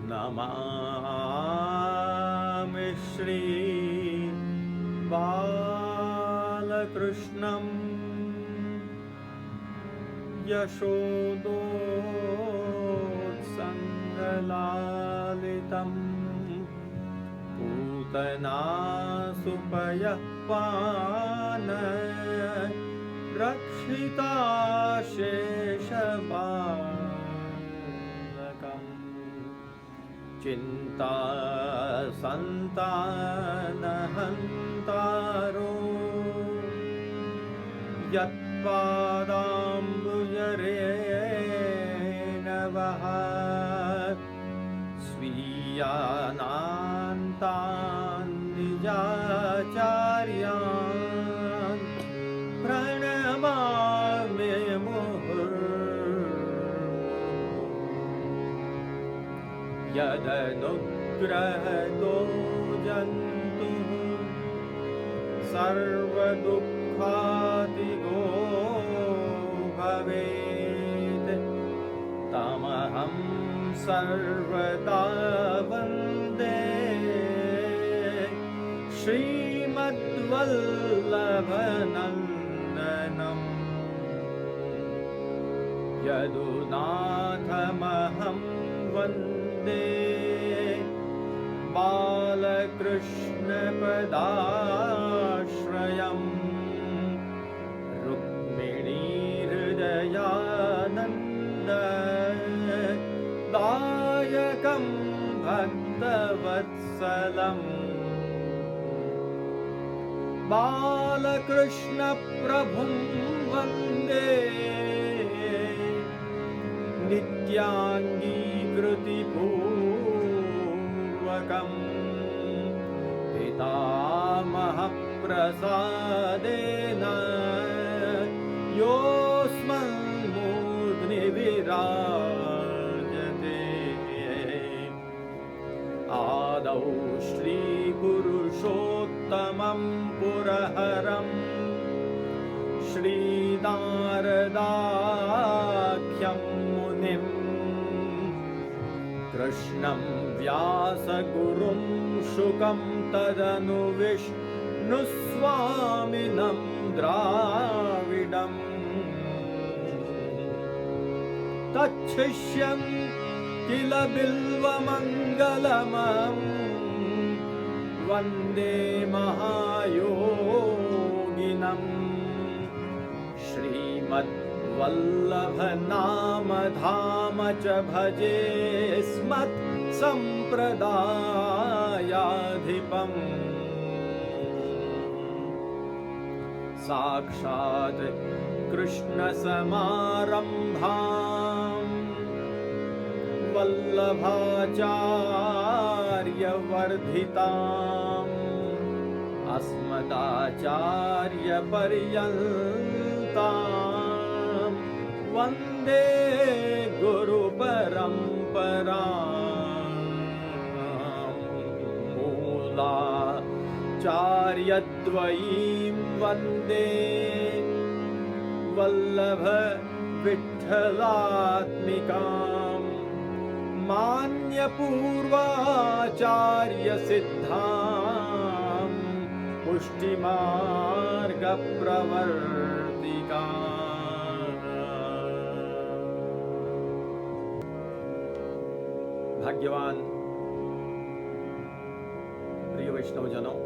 नमामि श्री बालकृष्णं यशोदोत्सङ्गलालितं पूतनासुपयः पान रक्षिताशेषबालकम् चिन्ता सन्तानहन्तारो यत्पादाम्बुजरेण वहात् स्वीयानान्तान् निजाचार्यान् प्रणमामि मुहुर्मुहुः यदनुग्रहतो जन्तुः सर्वदुःखातिगो भवेत् तमहं सर्वदा वन्दे श्रीमद्वल्लभनन्दनम् यदुनाथमहं वन्दे बालकृष्णपदाश्रयम् रुक्मिणीहृदयानन्द दायकं भक्तवत्सलम् बालकृष्णप्रभुं वन्दे नित्याङ्गीकृतिपूर्वकम् पितामहप्रसादेन योऽस्मन्मूर्ध्नि विराजते आदौ श्रीपुरुषोत्तमं पुरहरं श्रीनारदाख्यं मुनिं कृष्णं व्यासगुरुं शुकं तदनु विष्णुस्वामिनं द्राविडम् तच्छिष्यं किल बिल्वमङ्गलमं वन्दे महायोगिनम् श्रीमद्वल्लभनामधाम च भजे स्मत्सम्प्रदायाधिपम् साक्षात् कृष्णसमारम्भाम् वल्लभाचार्यवर्धिताम् अस्मदाचार्यपर्यन्तां वन्दे गुरुपरम्पराम् मूलाचार्यद्वयीं वन्दे वल्लभ विठ्ठलात्मिकां मान्यपूर्वाचार्यसिद्धां पुष्टिमार्गप्रवर्तिका। भाग्यवान प्रिय वैष्णवजनों,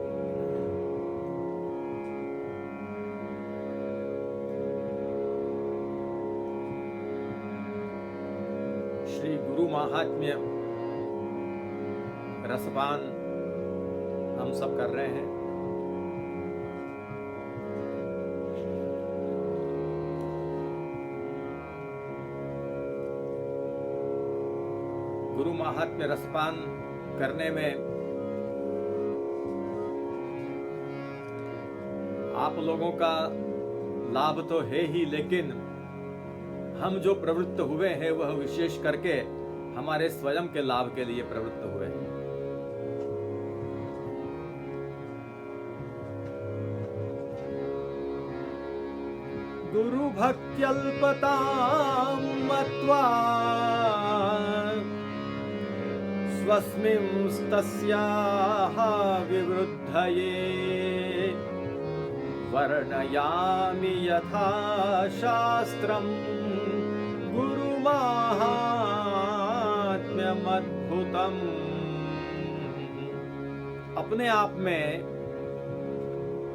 श्री गुरु महात्म्य रसपान हम सब कर रहे हैं। गुरु महात्म्य रसपान करने में आप लोगों का लाभ तो है ही, लेकिन हम जो प्रवृत्त हुए हैं वह विशेष करके हमारे स्वयं के लाभ के लिए प्रवृत्त हुए हैं। गुरु भक्त्यल्पतां मत्वा स्वस्मिंस्तस्याः विवृद्धये वर्णयामि यथा शास्त्रम् गुरुमाहात्म्यमद्भुतम्। अपने आप में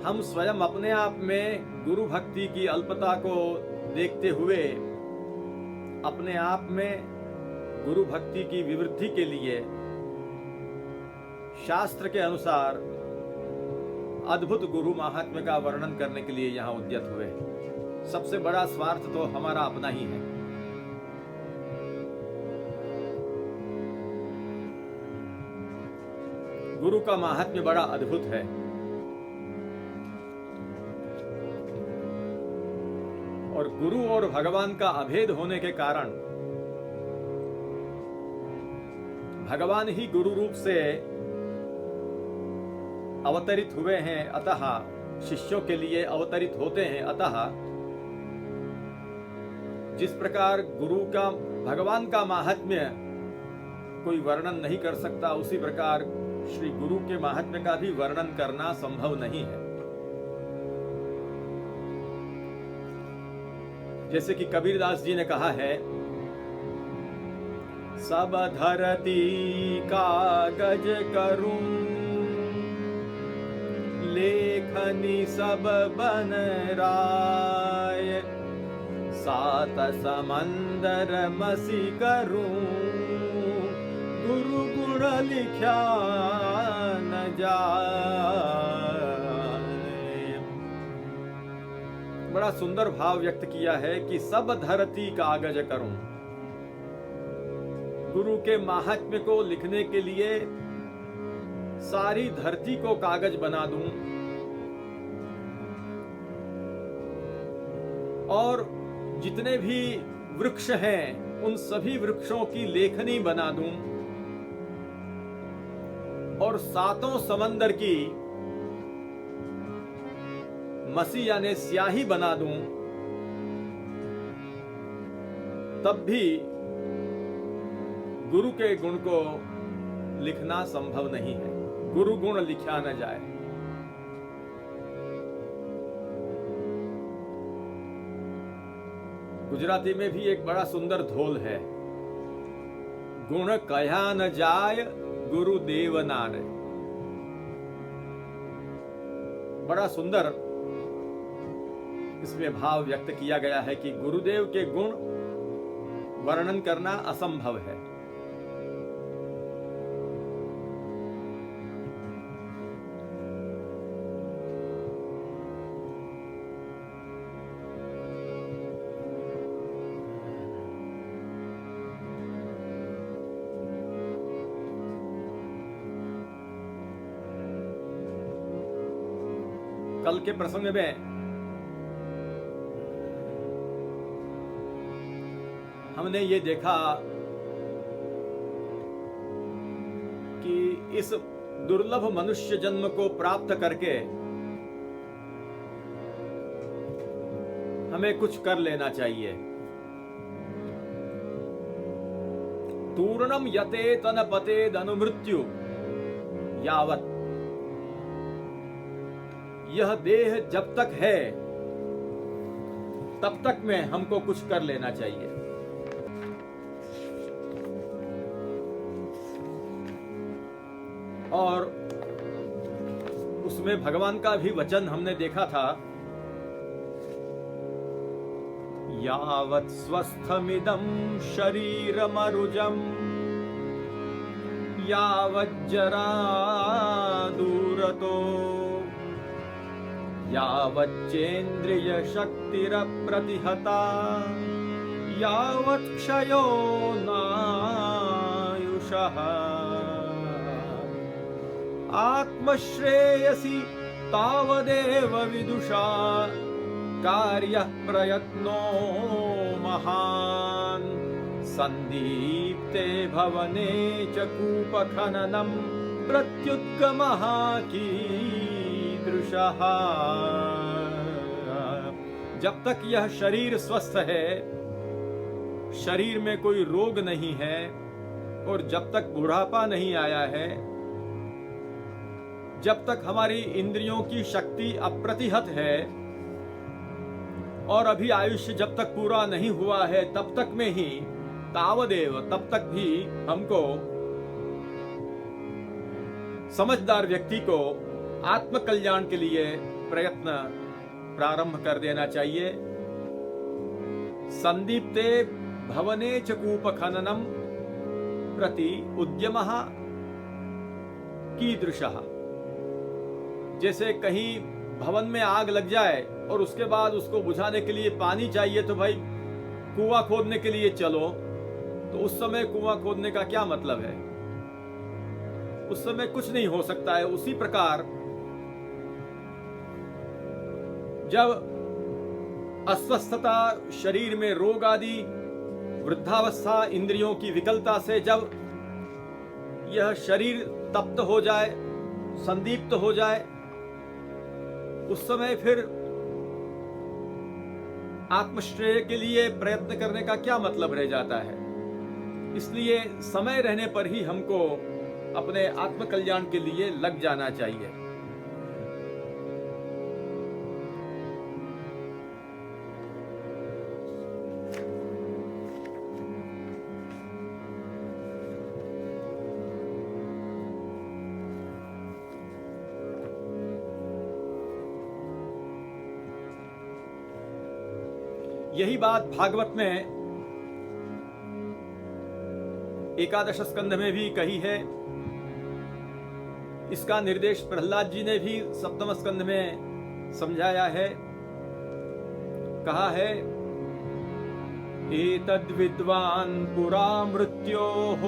हम स्वयं अपने आप में गुरु भक्ति की अल्पता को देखते हुए अपने आप में गुरु भक्ति की विवृद्धि के लिए शास्त्र के अनुसार अद्भुत गुरु महात्म्य का वर्णन करने के लिए यहाँ उद्यत हुए। सबसे बड़ा स्वार्थ तो हमारा अपना ही है। गुरु का महात्म्य बड़ा अद्भुत है। और गुरु और भगवान का अभेद होने के कारण भगवान ही गुरु रूप से अवतरित हुए हैं, अतः शिष्यों के लिए अवतरित होते हैं। अतः जिस प्रकार गुरु का भगवान का महात्म्य कोई वर्णन नहीं कर सकता, उसी प्रकार श्री गुरु के महात्म्य का भी वर्णन करना संभव नहीं है। जैसे कि कबीरदास जी ने कहा है, सब धरती कागज करूं, लेखनी सब बन राय, सात समंदर मसी करूं, गुरु गुण लिख्या न जाए। बड़ा सुंदर भाव व्यक्त किया है कि सब धरती कागज करूं। गुरु के महात्म्य को लिखने के लिए सारी धरती को कागज बना दूं और जितने भी वृक्ष हैं उन सभी वृक्षों की लेखनी बना दूं और सातों समंदर की मसी यानी स्याही बना दूं, तब भी गुरु के गुण को लिखना संभव नहीं है। गुरु गुण लिखा न जाए। गुजराती में भी एक बड़ा सुंदर धोल है, गुण कहा न जाय गुरु देव नारे। बड़ा सुंदर इसमें भाव व्यक्त किया गया है कि गुरुदेव के गुण वर्णन करना असंभव है। कल के प्रसंग में हमने ये देखा कि इस दुर्लभ मनुष्य जन्म को प्राप्त करके हमें कुछ कर लेना चाहिए। तूर्णम यते तन पते धनुमृत्यु यावत, यह देह जब तक है तब तक में हमको कुछ कर लेना चाहिए। और उसमें भगवान का भी वचन हमने देखा था, यावत् स्वस्थमिदं शरीरमरुजं यावज्जरा दूरतो यावच्चेन्द्रिय शक्तिरप्रतिहता यावत् क्षयो नायुषः आत्मश्रेयसि तावदेव विदुषा कार्यः प्रयत्नो महान् सन्दीप्ते भवने च कूपखननं प्रत्युद्गमः कीदृशः। जब तक यह शरीर स्वस्थ है, शरीर में कोई रोग नहीं है, और जब तक बुढ़ापा नहीं आया है, जब तक हमारी इंद्रियों की शक्ति अप्रतिहत है और अभी आयुष्य जब तक पूरा नहीं हुआ है, तब तक में ही तावदेव, तब तक भी हमको, समझदार व्यक्ति को आत्म कल्याण के लिए प्रयत्न प्रारंभ कर देना चाहिए। संदीप्ते भवने च कूप खननम प्रति उद्यमः कीदृशः। जैसे कहीं भवन में आग लग जाए और उसके बाद उसको बुझाने के लिए पानी चाहिए, तो भाई कुआं खोदने के लिए चलो। तो उस समय कुआं खोदने का क्या मतलब है? उस समय कुछ नहीं हो सकता है। उसी प्रकार जब अस्वस्थता, शरीर में रोग आदि, वृद्धावस्था, इंद्रियों की विकलता से जब यह शरीर तप्त हो जाए, संदीप्त हो जाए, उस समय फिर आत्मश्रेय के लिए प्रयत्न करने का क्या मतलब रह जाता है? इसलिए समय रहने पर ही हमको अपने आत्म कल्याण के लिए लग जाना चाहिए। यही बात भागवत में एकादश स्कंध में भी कही है। इसका निर्देश प्रहलाद जी ने भी सप्तम स्कंध में समझाया है। कहा है, एतद् विद्वान् पुरा मृत्योः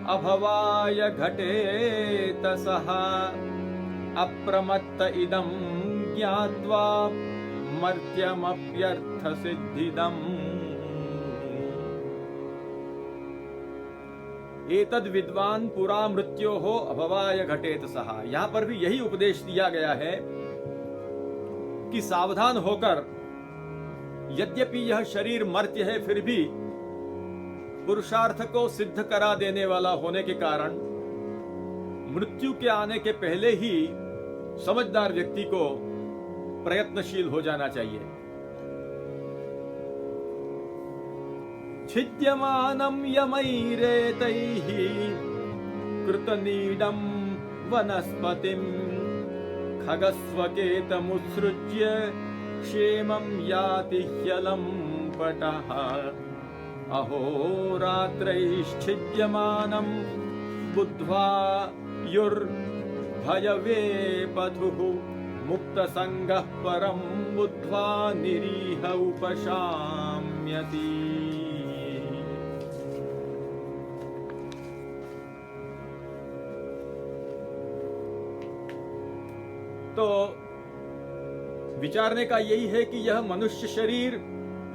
अभवाय घटेतसः अप्रमत्त इदं ज्ञात्वा मर्त्यमप्यर्थ सिद्धिदम्। एतद् विद्वान् पुरा मृत्योः अभवाय घटेतसः। यहां पर भी यही उपदेश दिया गया है कि सावधान होकर, यद्यपि यह शरीर मर्त्य है, फिर भी पुरुषार्थ को सिद्ध करा देने वाला होने के कारण मृत्यु के आने के पहले ही समझदार व्यक्ति को प्रयत्नशील हो जाना चाहिए। छिद्यमानं यमैरेतैः कृतनीडं वनस्पतिं खगस्वकेतमुत्सृज्य क्षेमं याति ह्यलं पटः। अहोरात्रैश्छिद्यमानं बुद्ध्वा युर्भयवेपथुः मुक्तसंगः परं बुद्ध्वा निरीह उपशाम्यति। तो विचारने का यही है कि यह मनुष्य शरीर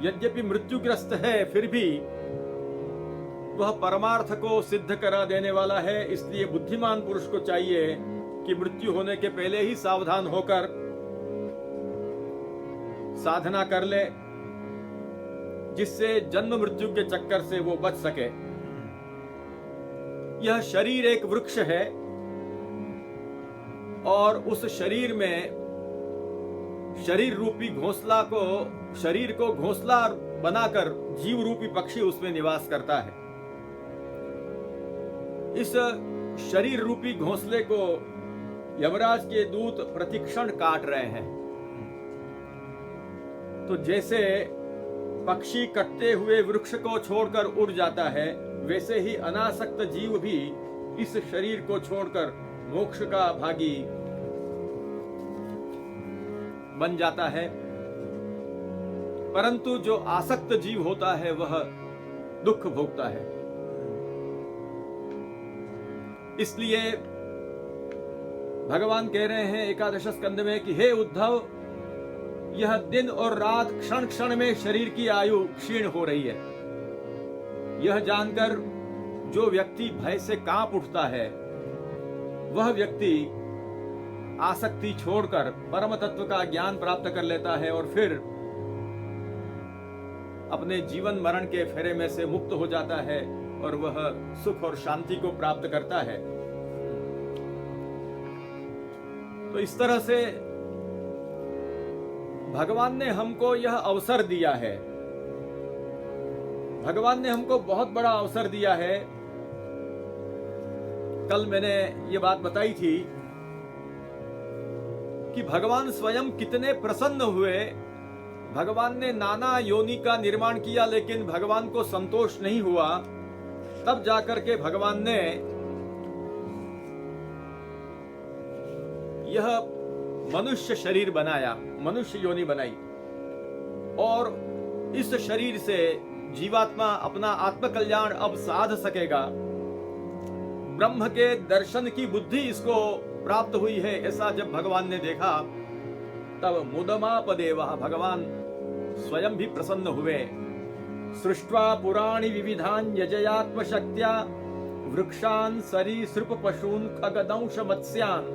यद्यपि मृत्युग्रस्त है, फिर भी वह परमार्थ को सिद्ध करा देने वाला है। इसलिए बुद्धिमान पुरुष को चाहिए कि मृत्यु होने के पहले ही सावधान होकर साधना कर ले, जिससे जन्म मृत्यु के चक्कर से वो बच सके। यह शरीर एक वृक्ष है और उस शरीर में शरीर रूपी घोंसला को, शरीर को घोंसला बनाकर जीव रूपी पक्षी उसमें निवास करता है। इस शरीर रूपी घोंसले को यमराज के दूत प्रतिक्षण काट रहे हैं। तो जैसे पक्षी कटते हुए वृक्ष को छोड़कर उड़ जाता है, वैसे ही अनासक्त जीव भी इस शरीर को छोड़कर मोक्ष का भागी बन जाता है। परंतु जो आसक्त जीव होता है वह दुख भोगता है। इसलिए भगवान कह रहे हैं एकादश स्कंद में कि हे उद्धव, यह दिन और रात क्षण क्षण में शरीर की आयु क्षीण हो रही है। यह जानकर जो व्यक्ति भय से कांप उठता है, वह व्यक्ति आसक्ति छोड़कर परम तत्व का ज्ञान प्राप्त कर लेता है और फिर अपने जीवन मरण के फेरे में से मुक्त हो जाता है और वह सुख और शांति को प्राप्त करता है। तो इस तरह से भगवान ने हमको यह अवसर दिया है, भगवान ने हमको बहुत बड़ा अवसर दिया है। कल मैंने ये बात बताई थी कि भगवान स्वयं कितने प्रसन्न हुए। भगवान ने नाना योनि का निर्माण किया, लेकिन भगवान को संतोष नहीं हुआ। तब जाकर के भगवान ने यह मनुष्य शरीर बनाया, मनुष्य योनि बनाई, और इस शरीर से जीवात्मा अपना आत्मकल्याण अब साध सकेगा। ब्रह्म के दर्शन की बुद्धि इसको प्राप्त हुई है। ऐसा जब भगवान ने देखा तब मुदमापदेवः, भगवान स्वयं भी प्रसन्न हुए। सृष्ट्वा पुराणि विविधान् यजयात्मशक्त्या वृक्षान् सरीसृप पशून् खगदंश मत्स्यान्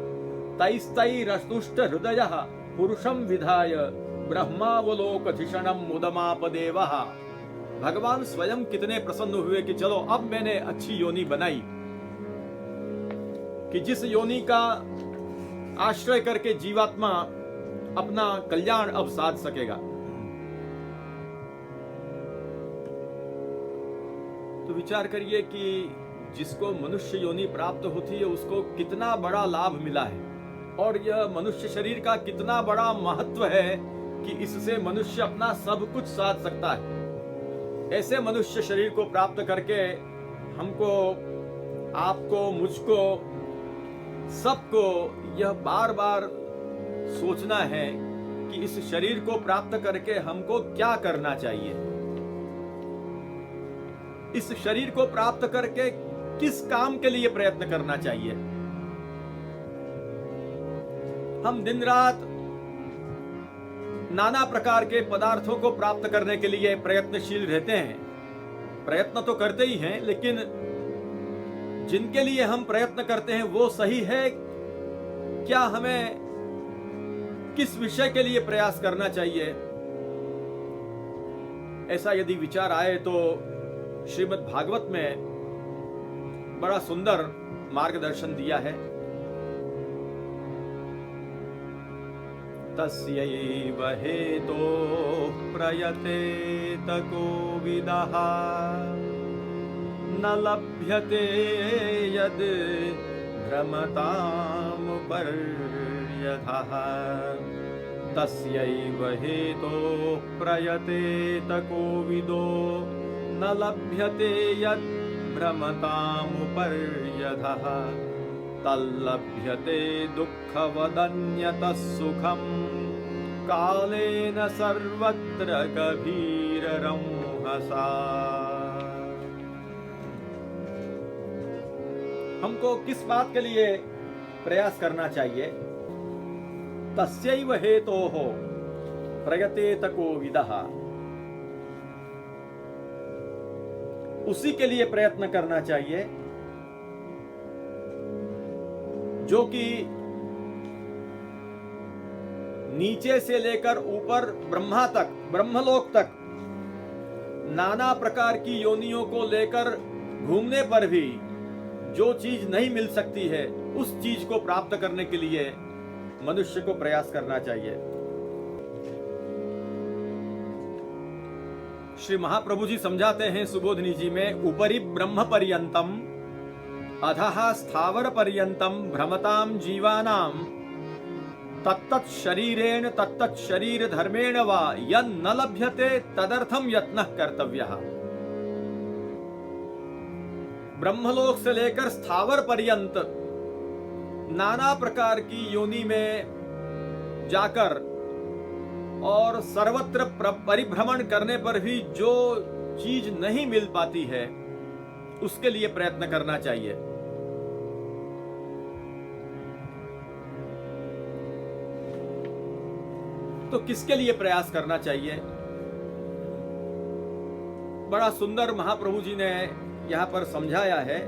तैस्तैरस्तुष्ट हृदयः पुरुषं विधाय ब्रह्मावलोकधिषणं मुदमापदेवः। भगवान स्वयं कितने प्रसन्न हुए कि चलो अब मैंने अच्छी योनि बनाई कि जिस योनि का आश्रय करके जीवात्मा अपना कल्याण अब साध सकेगा। तो विचार करिए कि जिसको मनुष्य योनि प्राप्त होती है उसको कितना बड़ा लाभ मिला है, और यह मनुष्य शरीर का कितना बड़ा महत्व है कि इससे मनुष्य अपना सब कुछ साध सकता है। ऐसे मनुष्य शरीर को प्राप्त करके हमको, आपको, मुझको, सबको यह बार बार सोचना है कि इस शरीर को प्राप्त करके हमको क्या करना चाहिए, इस शरीर को प्राप्त करके किस काम के लिए प्रयत्न करना चाहिए। हम दिन रात नाना प्रकार के पदार्थों को प्राप्त करने के लिए प्रयत्नशील रहते हैं। प्रयत्न तो करते ही हैं, लेकिन जिनके लिए हम प्रयत्न करते हैं वो सही है क्या? हमें किस विषय के लिए प्रयास करना चाहिए? ऐसा यदि विचार आए तो श्रीमद् भागवत में बड़ा सुंदर मार्गदर्शन दिया है। तस्यैव हेतोः प्रयतेत कोविदः न लभ्यते यद् भ्रमतामुपर्यथः। तस्यैव हेतोः प्रयतेत कोविदो न लभ्यते यद् भ्रमतामुपर्यथः। तल्लभ्यते दुःखवदन्यतः सुखम् कालेन सर्वत्र कबीररंहसा। हमको किस बात के लिए प्रयास करना चाहिए? तस्यैव हेतोः प्रयतेत कोविदः, उसी के लिए प्रयत्न करना चाहिए जो कि नीचे से लेकर ऊपर ब्रह्मा तक, ब्रह्मलोक तक नाना प्रकार की योनियों को लेकर घूमने पर भी जो चीज नहीं मिल सकती है उस चीज को प्राप्त करने के लिए मनुष्य को प्रयास करना चाहिए। श्री महाप्रभु जी समझाते हैं सुबोधनी जी में, उपरि ब्रह्म पर्यंतम अधः स्थावर पर्यंतम भ्रमताम जीवानाम तत्तत् शरीरेण तत्तत् शरीर धर्मेण वा यन्न लभ्यते तदर्थम यत्नः कर्तव्यः। ब्रह्मलोक से लेकर स्थावर पर्यंत नाना प्रकार की योनि में जाकर और सर्वत्र परिभ्रमण करने पर भी जो चीज नहीं मिल पाती है उसके लिए प्रयत्न करना चाहिए। तो किसके लिए प्रयास करना चाहिए? बड़ा सुंदर महाप्रभु जी ने यहां पर समझाया है।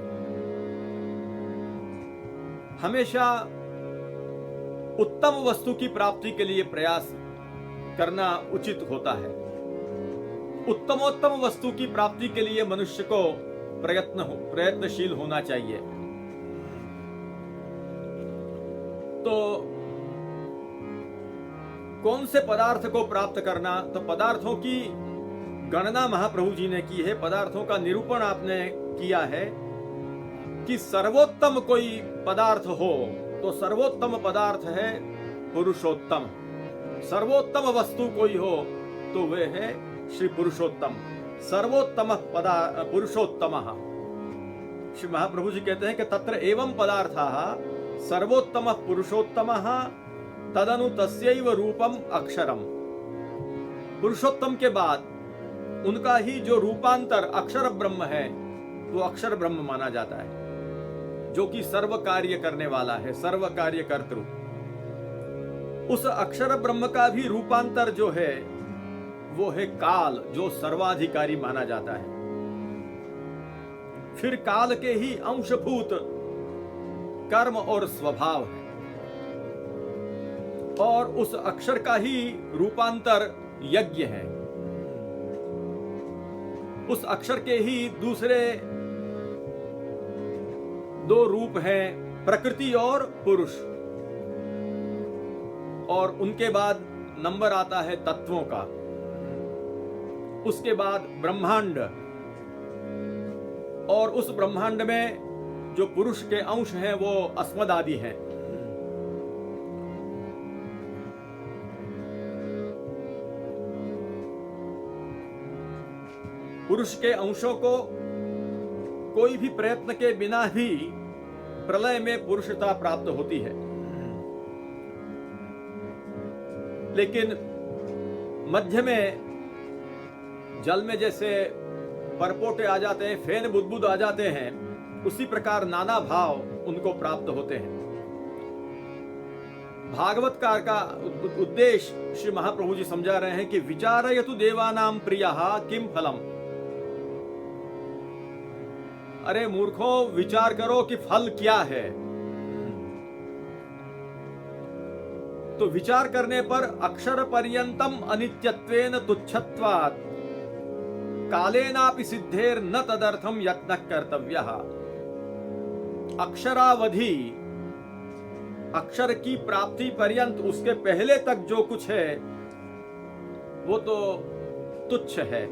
हमेशा उत्तम वस्तु की प्राप्ति के लिए प्रयास करना उचित होता है। उत्तमोत्तम वस्तु की प्राप्ति के लिए मनुष्य को प्रयत्नशील होना चाहिए। तो कौन से पदार्थ को प्राप्त करना, तो पदार्थों की गणना महाप्रभु जी ने की है, पदार्थों का निरूपण आपने किया है कि सर्वोत्तम कोई पदार्थ हो तो सर्वोत्तम पदार्थ है पुरुषोत्तम। सर्वोत्तम वस्तु कोई हो तो वे है श्री पुरुषोत्तम। सर्वोत्तम पुरुषोत्तम। श्री महाप्रभु जी कहते हैं कि तत्र एवं पदार्थाः सर्वोत्तम पुरुषोत्तमः तदनु तस्यैव रूपम अक्षरम। पुरुषोत्तम के बाद उनका ही जो रूपांतर अक्षर ब्रह्म है वो अक्षर ब्रह्म माना जाता है, जो कि सर्व कार्य करने वाला है, सर्व कार्य कर्तृ। उस अक्षर ब्रह्म का भी रूपांतर जो है वो है काल, जो सर्वाधिकारी माना जाता है। फिर काल के ही अंशभूत कर्म और स्वभाव है, और उस अक्षर का ही रूपांतर यज्ञ है। उस अक्षर के ही दूसरे दो रूप हैं, प्रकृति और पुरुष। और उनके बाद नंबर आता है तत्वों का, उसके बाद ब्रह्मांड, और उस ब्रह्मांड में जो पुरुष के अंश हैं वो अस्मद आदि हैं। पुरुष के अंशों को कोई भी प्रयत्न के बिना भी प्रलय में पुरुषता प्राप्त होती है, लेकिन मध्य में जल में जैसे परपोटे आ जाते हैं, फेन बुदबुद आ जाते हैं, उसी प्रकार नाना भाव उनको प्राप्त होते हैं। भागवतकार का उद्देश्य श्री महाप्रभु जी समझा रहे हैं कि विचारयतु देवानां प्रियः किम फलम। अरे मूर्खों, विचार करो कि फल क्या है। तो विचार करने पर अक्षर पर्यंतम अनित्यत्वेन तुच्छत्वात् कालेनापि सिद्धेर न तदर्थम यत्न कर्तव्यः। अक्षरावधि, अक्षर की प्राप्ति पर्यंत, उसके पहले तक जो कुछ है वो तो तुच्छ है,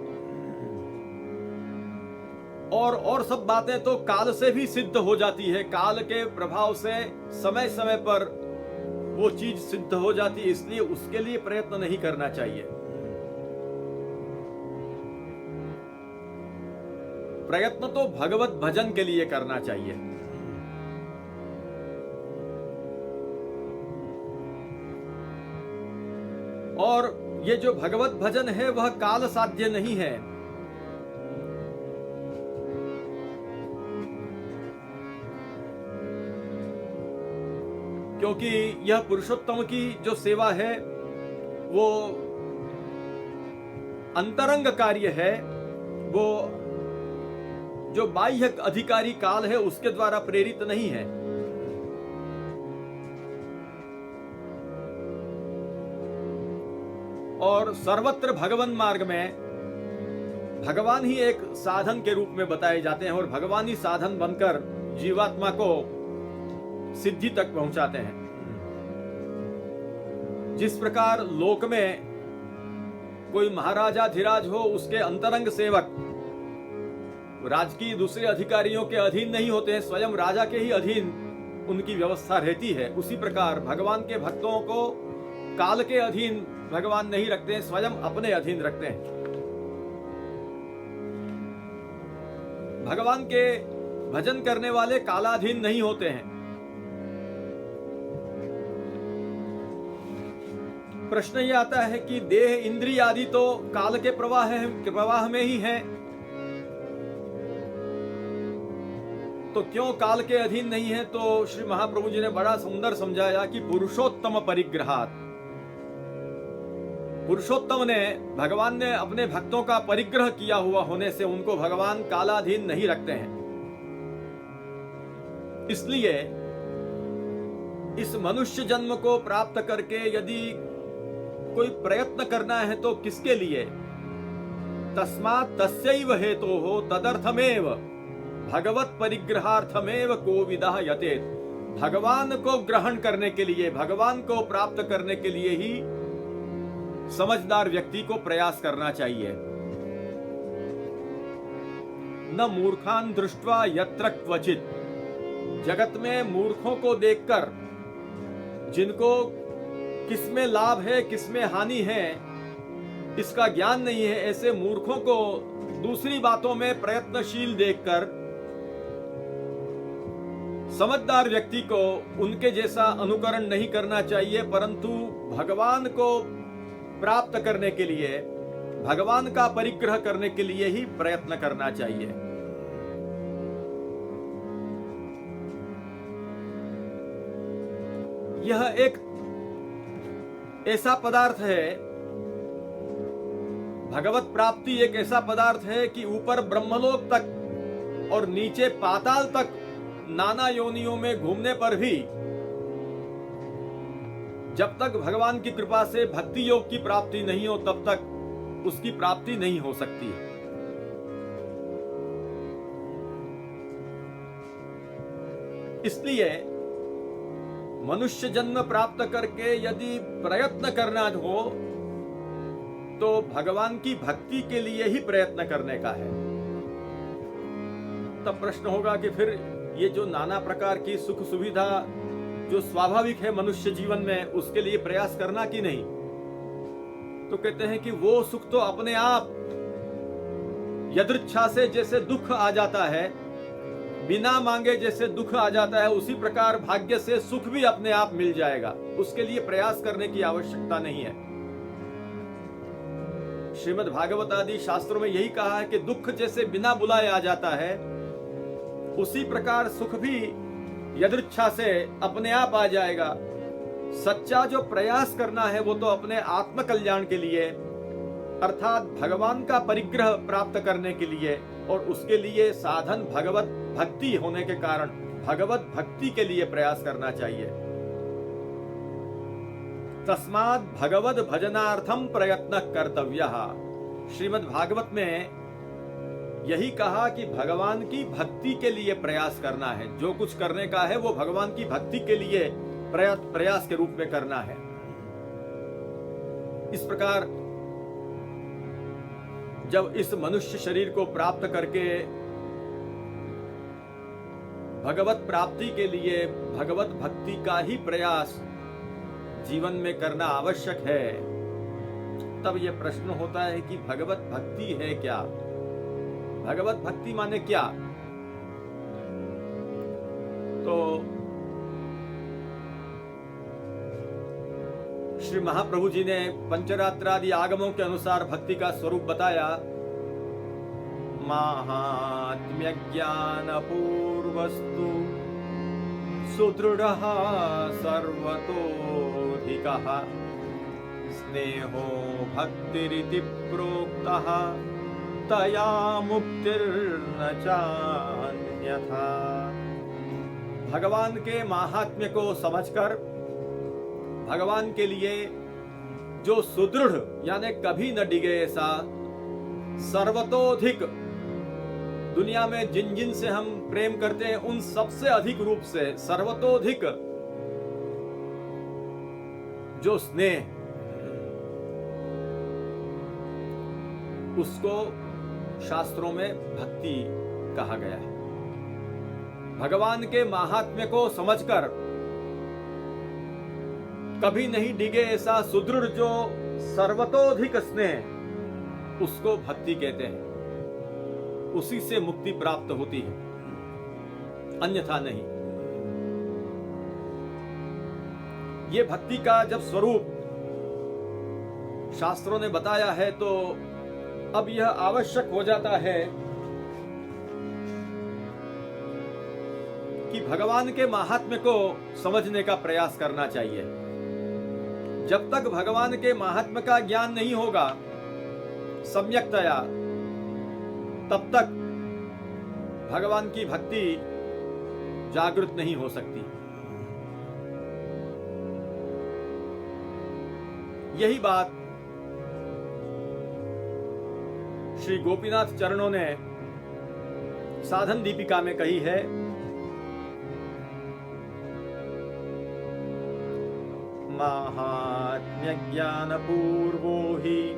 और सब बातें तो काल से भी सिद्ध हो जाती है। काल के प्रभाव से समय समय पर वो चीज सिद्ध हो जाती है, इसलिए उसके लिए प्रयत्न नहीं करना चाहिए। प्रयत्न तो भगवत भजन के लिए करना चाहिए। और ये जो भगवत भजन है वह काल साध्य नहीं है। क्योंकि यह पुरुषोत्तम की जो सेवा है वो अंतरंग कार्य है, वो जो बाह्य अधिकारी काल है उसके द्वारा प्रेरित नहीं है। और सर्वत्र भगवन मार्ग में भगवान ही एक साधन के रूप में बताए जाते हैं, और भगवान ही साधन बनकर जीवात्मा को सिद्धि तक पहुंचाते हैं। जिस प्रकार लोक में कोई महाराजा धीराज हो, उसके अंतरंग सेवक राजकीय दूसरे अधिकारियों के अधीन नहीं होते हैं, स्वयं राजा के ही अधीन उनकी व्यवस्था रहती है। उसी प्रकार भगवान के भक्तों को काल के अधीन भगवान नहीं रखते हैं, स्वयं अपने अधीन रखते हैं। भगवान के भजन करने वाले कालाधीन नहीं होते हैं। प्रश्न यह आता है कि देह, इंद्रिय आदि तो काल के प्रवाह में ही हैं, तो क्यों काल के अधीन नहीं है? तो श्री महाप्रभु जी ने बड़ा सुंदर समझाया कि पुरुषोत्तम परिग्रहात्। पुरुषोत्तम ने, भगवान ने अपने भक्तों का परिग्रह किया हुआ होने से उनको भगवान कालाधीन नहीं रखते हैं। इसलिए इस मनुष्य जन्म को प्राप्त करके यदि कोई प्रयत्न करना है तो किसके लिए? तस्मात् तस्यैव हेतोः तदर्थमेव भगवत परिग्रहार्थमेव कोविदः यतेत। भगवान को ग्रहण करने के लिए, भगवान को प्राप्त करने के लिए ही समझदार व्यक्ति को प्रयास करना चाहिए। न मूर्खान दृष्ट्वा यत्र क्वचित। जगत में मूर्खों को देखकर, जिनको किसमें लाभ है किसमें हानि है इसका ज्ञान नहीं है, ऐसे मूर्खों को दूसरी बातों में प्रयत्नशील देखकर समझदार व्यक्ति को उनके जैसा अनुकरण नहीं करना चाहिए, परंतु भगवान को प्राप्त करने के लिए, भगवान का परिग्रह करने के लिए ही प्रयत्न करना चाहिए। यह एक ऐसा पदार्थ है, भगवत प्राप्ति एक ऐसा पदार्थ है कि ऊपर ब्रह्मलोक तक और नीचे पाताल तक नाना योनियों में घूमने पर भी जब तक भगवान की कृपा से भक्ति योग की प्राप्ति नहीं हो तब तक उसकी प्राप्ति नहीं हो सकती है। इसलिए मनुष्य जन्म प्राप्त करके यदि प्रयत्न करना हो तो भगवान की भक्ति के लिए ही प्रयत्न करने का है। तब प्रश्न होगा कि फिर ये जो नाना प्रकार की सुख सुविधा जो स्वाभाविक है मनुष्य जीवन में, उसके लिए प्रयास करना कि नहीं? तो कहते हैं कि वो सुख तो अपने आप यदृच्छा से जैसे दुख आ जाता है, बिना मांगे जैसे दुख आ जाता है, उसी प्रकार भाग्य से सुख भी अपने आप मिल जाएगा। उसके लिए प्रयास करने की आवश्यकता नहीं है। श्रीमद् भागवत आदि शास्त्रों में यही कहा है कि दुख जैसे बिना बुलाए आ जाता है, उसी प्रकार सुख भी यदृच्छा से अपने आप आ जाएगा। सच्चा जो प्रयास करना है वो तो अपने आत्म कल्याण के लिए, अर्थात भगवान का परिग्रह प्राप्त करने के लिए, और उसके लिए साधन भगवत भक्ति होने के कारण भगवत भक्ति के लिए प्रयास करना चाहिए। तस्माद् भगवद भजनार्थम प्रयत्न कर्तव्यः। श्रीमद् भागवत में यही कहा कि भगवान की भक्ति के लिए प्रयास करना है। जो कुछ करने का है वो भगवान की भक्ति के लिए प्रयास के रूप में करना है। इस प्रकार जब इस मनुष्य शरीर को प्राप्त करके भगवत प्राप्ति के लिए भगवत भक्ति का ही प्रयास जीवन में करना आवश्यक है, तब यह प्रश्न होता है कि भगवत भक्ति है क्या? भगवत भक्ति माने क्या? तो श्री महाप्रभु जी ने पंचरात्रादि आगमों के अनुसार भक्ति का स्वरूप बताया। माहात्म्य ज्ञान पूर्वस्तु सुदृढ़ः सर्वतोऽधिकः स्नेहो भक्तिरिति प्रोक्तः तया मुक्तिर्न चान्यथा। भगवान के महात्म्य को समझकर भगवान के लिए जो सुदृढ़ यानी कभी न डिगे ऐसा, सर्वतोधिक दुनिया में जिन जिन से हम प्रेम करते हैं उन सबसे अधिक रूप से सर्वतोधिक जो स्नेह, उसको शास्त्रों में भक्ति कहा गया है। भगवान के महात्म्य को समझकर कभी नहीं डिगे ऐसा सुदृढ़ जो सर्वतोधिक स्नेह, उसको भक्ति कहते हैं। उसी से मुक्ति प्राप्त होती है, अन्यथा नहीं। ये भक्ति का जब स्वरूप शास्त्रों ने बताया है तो अब यह आवश्यक हो जाता है कि भगवान के महात्म्य को समझने का प्रयास करना चाहिए। जब तक भगवान के महात्म्य का ज्ञान नहीं होगा सम्यक्तया, तब तक भगवान की भक्ति जागृत नहीं हो सकती। यही बात श्री गोपीनाथ चरणों ने साधन दीपिका में कही है, माहात्म्य ज्ञान पूर्वो ही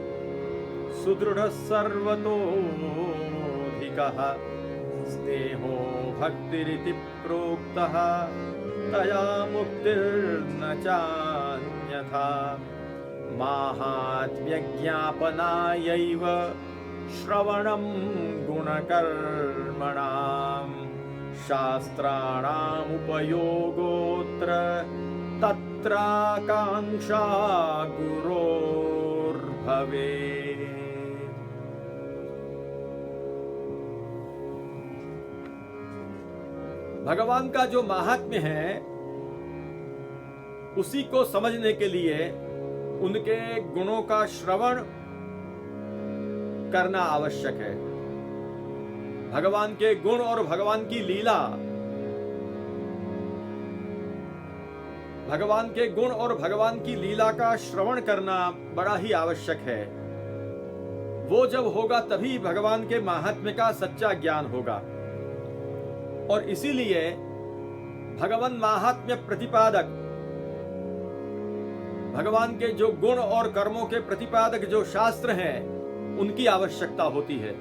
सुदृढ़ सर्वतोधिकः स्नेहो भक्तिरिति प्रोक्तः तया मुक्तिर्न चान्यथा। माहात्म्य ज्ञापनायैव श्रवणं गुणकर्मणां शास्त्राणामुपयोगोऽत्र तत्राकांक्षा गुरोर्भवेत्। भगवान का जो महात्म्य है उसी को समझने के लिए उनके गुणों का श्रवण करना आवश्यक है। भगवान के गुण और भगवान की लीला, भगवान के गुण और भगवान की लीला का श्रवण करना बड़ा ही आवश्यक है। वो जब होगा तभी भगवान के महात्म्य का सच्चा ज्ञान होगा। और इसीलिए भगवान महात्म्य प्रतिपादक, भगवान के जो गुण और कर्मों के प्रतिपादक जो शास्त्र हैं उनकी आवश्यकता होती है।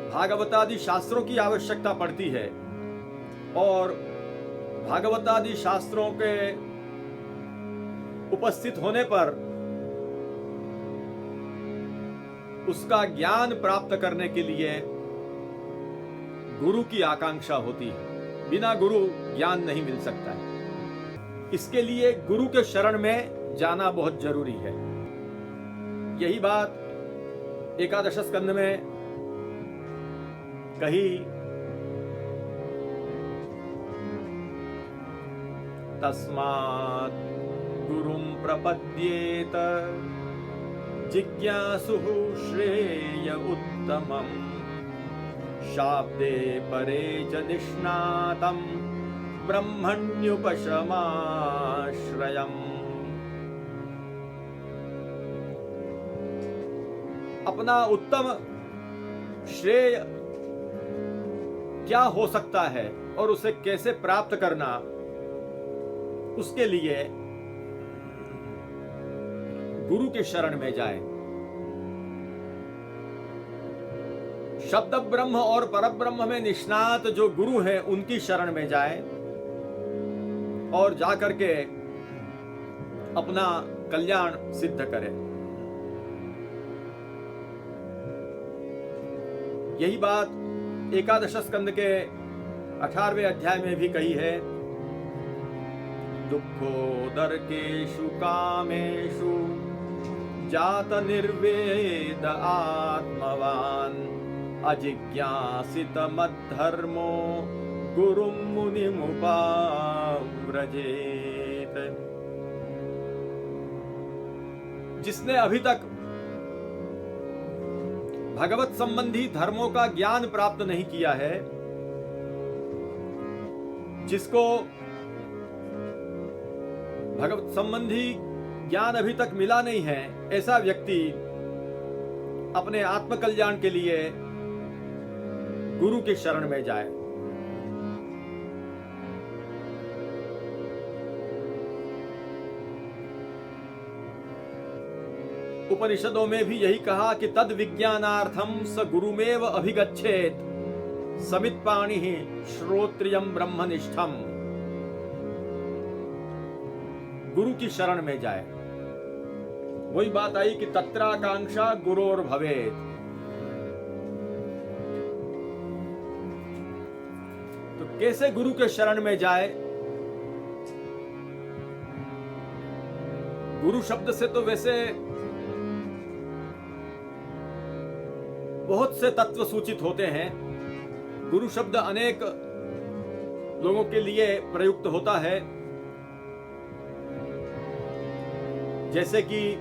भागवतादि शास्त्रों की आवश्यकता पड़ती है और भागवतादि शास्त्रों के उपस्थित होने पर उसका ज्ञान प्राप्त करने के लिए गुरु की आकांक्षा होती है। बिना गुरु ज्ञान नहीं मिल सकता है। इसके लिए गुरु के शरण में जाना बहुत जरूरी है। यही बात एकादश स्कंद में कही, तस्मात् गुरुं प्रपद्येत जिज्ञासुः श्रेय उत्तमम् शाब्दे परे च निष्णातं ब्रह्मण्युपशमाश्रयम्। अपना उत्तम श्रेय क्या हो सकता है और उसे कैसे प्राप्त करना, उसके लिए गुरु के शरण में जाएं। शब्द ब्रह्म और परब्रह्म में निष्णात जो गुरु हैं उनकी शरण में जाएं और जाकर के अपना कल्याण सिद्ध करें। यही बात एकादश स्कंद के 18वें अध्याय में भी कही है, दुःखोदर्केषु कामेषु जात निर्वेद आत्मवान् अजिज्ञासित मद्धर्मो गुरुं मुनिमुपाव्रजेत। जिसने अभी तक भगवत संबंधी धर्मों का ज्ञान प्राप्त नहीं किया है, जिसको भगवत संबंधी ज्ञान अभी तक मिला नहीं है, ऐसा व्यक्ति अपने आत्मकल्याण के लिए गुरु के शरण में जाए। उपनिषदों में भी यही कहा कि तद विज्ञानार्थम स गुरुमेव अभिगच्छेत समित पाणि श्रोत्रियम ब्रह्मनिष्ठम। गुरु की शरण में जाए। वही बात आई कि तत्राकांक्षा गुरोर भवेत। तो कैसे गुरु के शरण में जाए? गुरु शब्द से तो वैसे बहुत से तत्व सूचित होते हैं। गुरु शब्द अनेक लोगों के लिए प्रयुक्त होता है, जैसे कि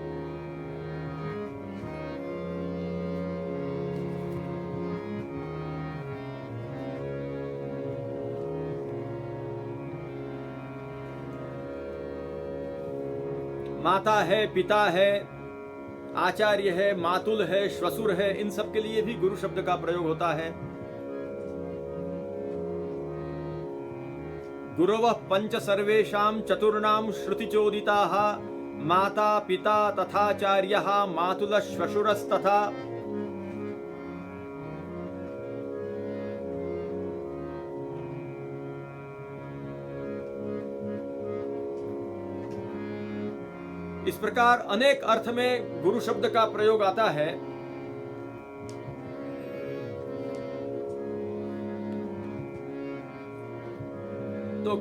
माता है, पिता है, आचार्य है, मातुल है, श्वसुर है, इन सब के लिए भी गुरु शब्द का प्रयोग होता है। गुरवः पंच सर्वेषां चतुर्णां श्रुतिचोदिताः माता पिता तथाचार्यः मातुलः श्वशुरस्तथा। इस प्रकार अनेक अर्थ में गुरु शब्द का प्रयोग आता है। तो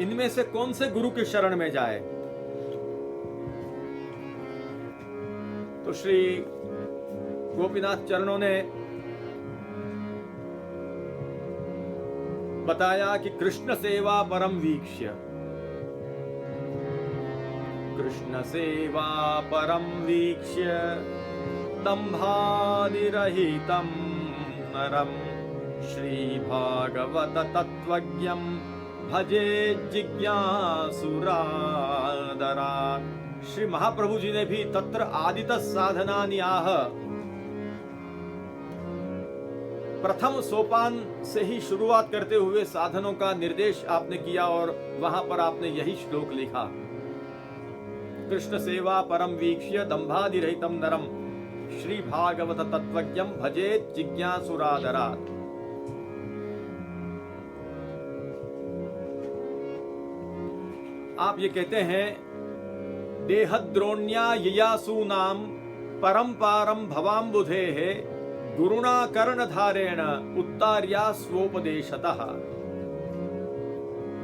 इनमें से कौन से गुरु की शरण में जाए? तो श्री गोपीनाथ चरणों ने बताया कि कृष्ण सेवा परम वीक्ष्य, कृष्ण सेवा परम वीक्ष्य दंभादिरहितं नरं श्री भागवत तत्त्वज्ञं भजे जिज्ञासुरादरात्। श्री महाप्रभु जी ने भी तत्र आदित साधनानि आह, प्रथम सोपान से ही शुरुआत करते हुए साधनों का निर्देश आपने किया और वहां पर आपने यही श्लोक लिखा, कृष्ण सेवा परम वीक्ष्य दंभादिरहितं नरम श्री भागवत तत्त्वज्ञं भजेत जिज्ञासुरादरात्। आप ये कहते हैं, देहद्रोण्या ययासूनाम परम पारम भवाम्बुधेः गुरुणा कर्णधारेण उत्तार्या स्वोपदेशतः।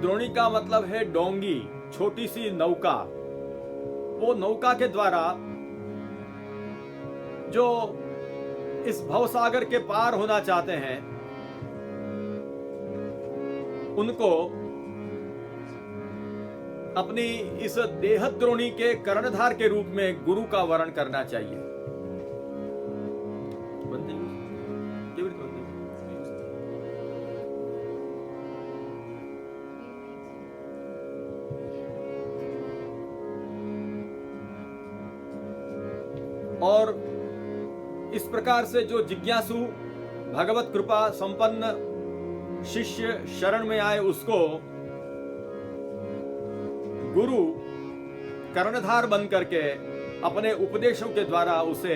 द्रोणी का मतलब है डोंगी, छोटी सी नौका। वो नौका के द्वारा जो इस भवसागर के पार होना चाहते हैं, उनको अपनी इस देहद्रोणी के कर्णधार के रूप में गुरु का वर्ण करना चाहिए। और इस प्रकार से जो जिज्ञासु भगवत कृपा संपन्न शिष्य शरण में आए, उसको गुरु कर्णधार बन करके अपने उपदेशों के द्वारा उसे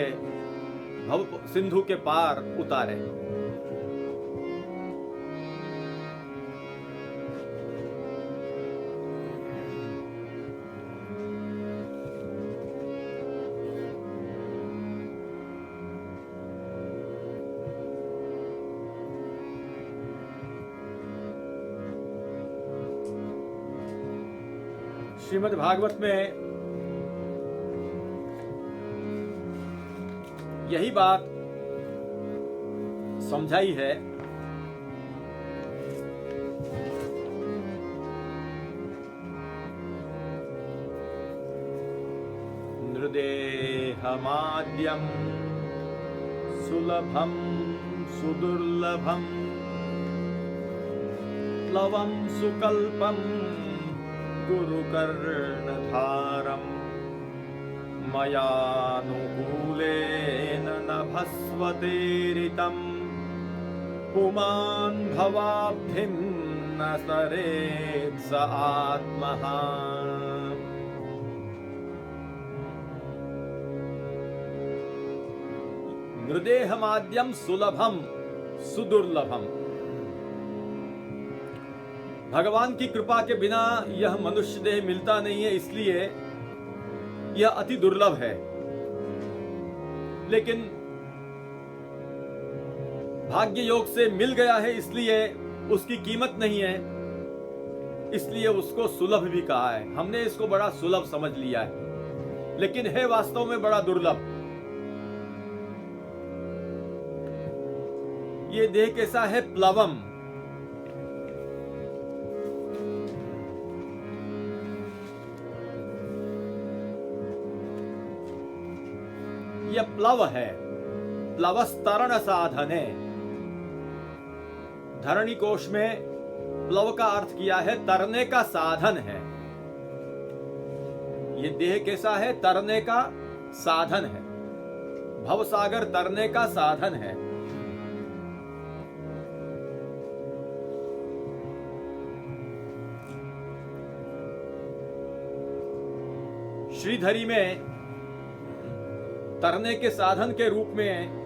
भव सिंधु के पार उतारे। श्रीमद् भागवत में यही बात समझाई है। नृदेहमाद्यं सुलभं सुदुर्लभं प्लवं सुकल्पं गुरुकर्णधारं मयानुकूलेन नभस्वतेरितं पुमान् भवाब्धिं न सरेत् स आत्मः। नृदेहमाद्यं सुलभं सुदुर्लभम। भगवान की कृपा के बिना यह मनुष्य देह मिलता नहीं है, इसलिए यह अति दुर्लभ है। लेकिन भाग्य योग से मिल गया है, इसलिए उसकी कीमत नहीं है, इसलिए उसको सुलभ भी कहा है। हमने इसको बड़ा सुलभ समझ लिया है, लेकिन है वास्तव में बड़ा दुर्लभ। ये देह कैसा है? प्लवम। यह प्लव है, प्लवस्तरण साधने। धरणी कोश में प्लव का अर्थ किया है तरने का साधन है। ये देह कैसा है? तरने का साधन है। भवसागर तरने का साधन है। श्रीधरी में तरने के साधन के रूप में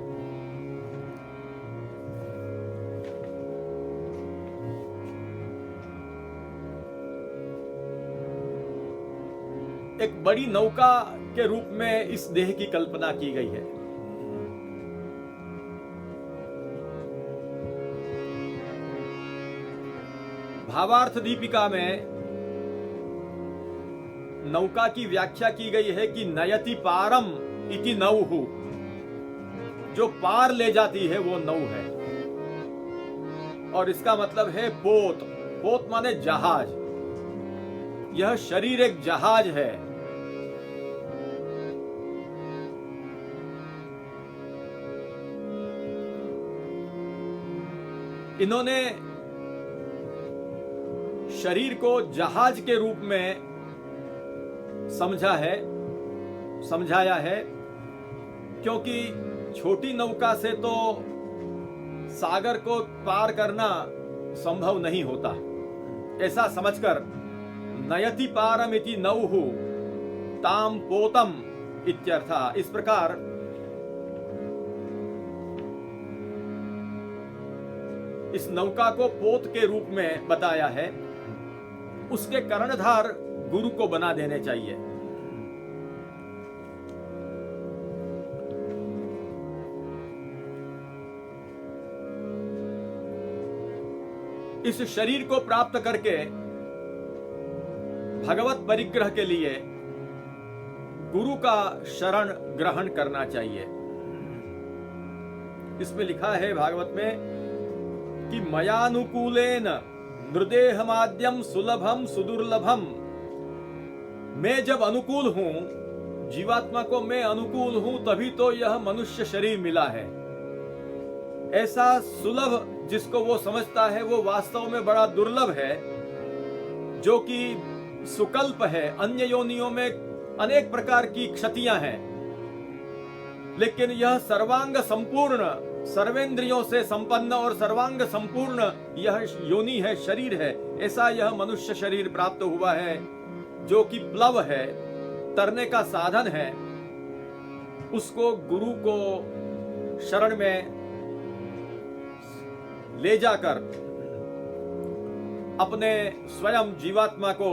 एक बड़ी नौका के रूप में इस देह की कल्पना की गई है। भावार्थ दीपिका में नौका की व्याख्या की गई है कि नयति पारम इति नौहु, जो पार ले जाती है वो नौ है। और इसका मतलब है पोत। पोत माने जहाज। यह शरीर एक जहाज है। इन्होंने शरीर को जहाज के रूप में समझाया है, क्योंकि छोटी नौका से तो सागर को पार करना संभव नहीं होता। ऐसा समझकर नयति पारम इति नौहु ताम पोतम इत्यर्था। इस प्रकार इस नौका को पोत के रूप में बताया है। उसके कर्णधार गुरु को बना देने चाहिए। इस शरीर को प्राप्त करके भगवत परिग्रह के लिए गुरु का शरण ग्रहण करना चाहिए। इसमें लिखा है भागवत में कि मयानुकूलेन नृदेहमाद्यम सुलभम सुदुर्लभम। मैं जब अनुकूल हूं, जीवात्मा को मैं अनुकूल हूं, तभी तो यह मनुष्य शरीर मिला है। ऐसा सुलभ जिसको वो समझता है वो वास्तव में बड़ा दुर्लभ है, जो कि सुकल्प है। अन्य योनियों में अनेक प्रकार की क्षतियां हैं, लेकिन यह सर्वांग संपूर्ण, सर्वेंद्रियों से संपन्न और सर्वांग संपूर्ण यह योनि है, शरीर है। ऐसा यह मनुष्य शरीर प्राप्त हुआ है, जो कि प्लव है, तरने का साधन है। उसको गुरु को शरण में ले जाकर अपने स्वयं जीवात्मा को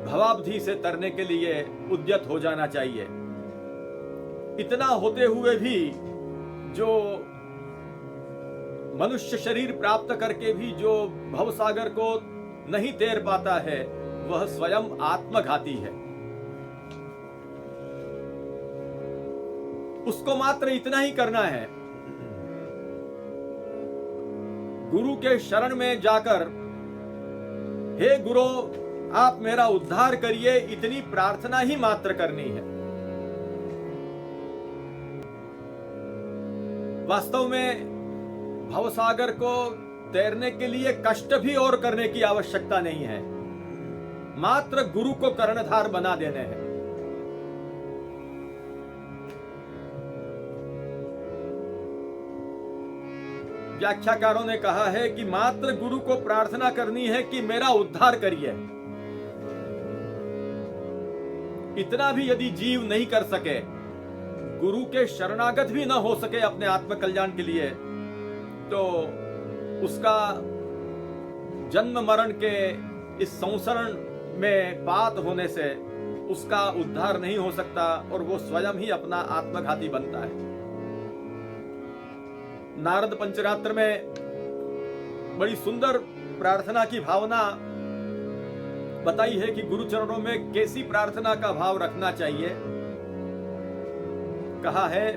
भवाब्धि से तरने के लिए उद्यत हो जाना चाहिए। इतना होते हुए भी जो मनुष्य शरीर प्राप्त करके भी जो भवसागर को नहीं तैर पाता है, वह स्वयं आत्मघाती है। उसको मात्र इतना ही करना है, गुरु के शरण में जाकर, हे गुरु आप मेरा उद्धार करिए, इतनी प्रार्थना ही मात्र करनी है। वास्तव में भवसागर को तैरने के लिए कष्ट भी और करने की आवश्यकता नहीं है, मात्र गुरु को कर्णधार बना देने हैं। व्याख्याकारों ने कहा है कि मात्र गुरु को प्रार्थना करनी है कि मेरा उद्धार करिए। इतना भी यदि जीव नहीं कर सके, गुरु के शरणागत भी न हो सके अपने आत्म कल्याण के लिए, तो उसका जन्म मरण के इस संसरण में पात होने से उसका उद्धार नहीं हो सकता और वो स्वयं ही अपना आत्मघाती बनता है। नारद पंचरात्र में बड़ी सुंदर प्रार्थना की भावना बताई है कि गुरु चरणों में कैसी प्रार्थना का भाव रखना चाहिए। कहा है,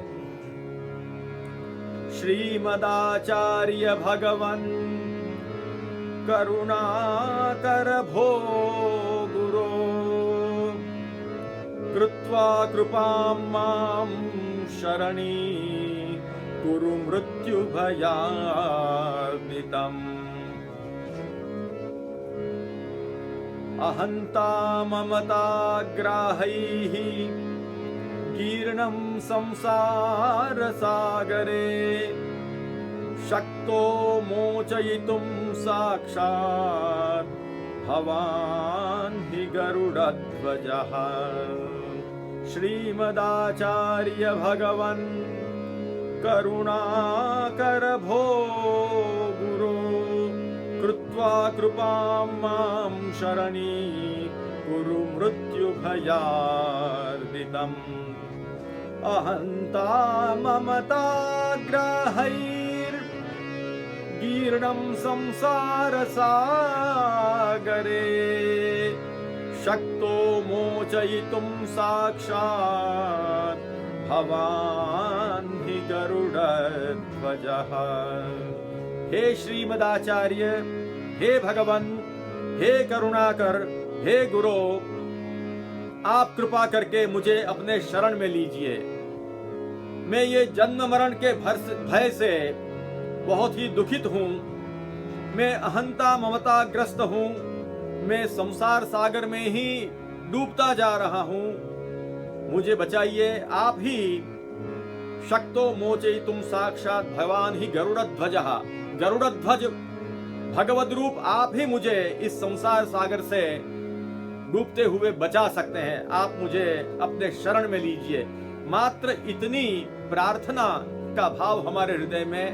श्रीमदाचार्य भगवन करुणाकर भो गुरो कृत्वा कृपां मां शरणी कुरु मृत्यु भयार्नितम्। अहंता ममता ग्राहैः कीर्णं संसार सागरे शक्तो मोचयितुं साक्षात् भवान् हि गरुडध्वजः। श्रीमदाचार्य भगवन् करुणाकर भो गुरो कृत्वा कृपां मां शरणी कुरु मृत्युभयार्दितम्। अहंता ममता ग्राहैर्गीर्णं संसार सागरे शक्तो मोचयितुं साक्षात् भवान् हि गरुडध्वजः। हे श्रीमदाचार्य, हे भगवन, हे करुणाकर, हे गुरु, आप कृपा करके मुझे अपने शरण में लीजिए। मैं ये जन्म मरण के भय से बहुत ही दुखित हूँ। मैं अहंता ममता ग्रस्त हूँ। मैं संसार सागर में ही डूबता जा रहा हूँ। मुझे बचाइए। आप ही शक्तो मोचयितुं साक्षात् भवान् ही गरुडध्वजः। गरुडध्वज भगवद रूप आप ही मुझे इस संसार सागर से डूबते हुए बचा सकते हैं। आप मुझे अपने शरण में लीजिए। मात्र इतनी प्रार्थना का भाव हमारे हृदय में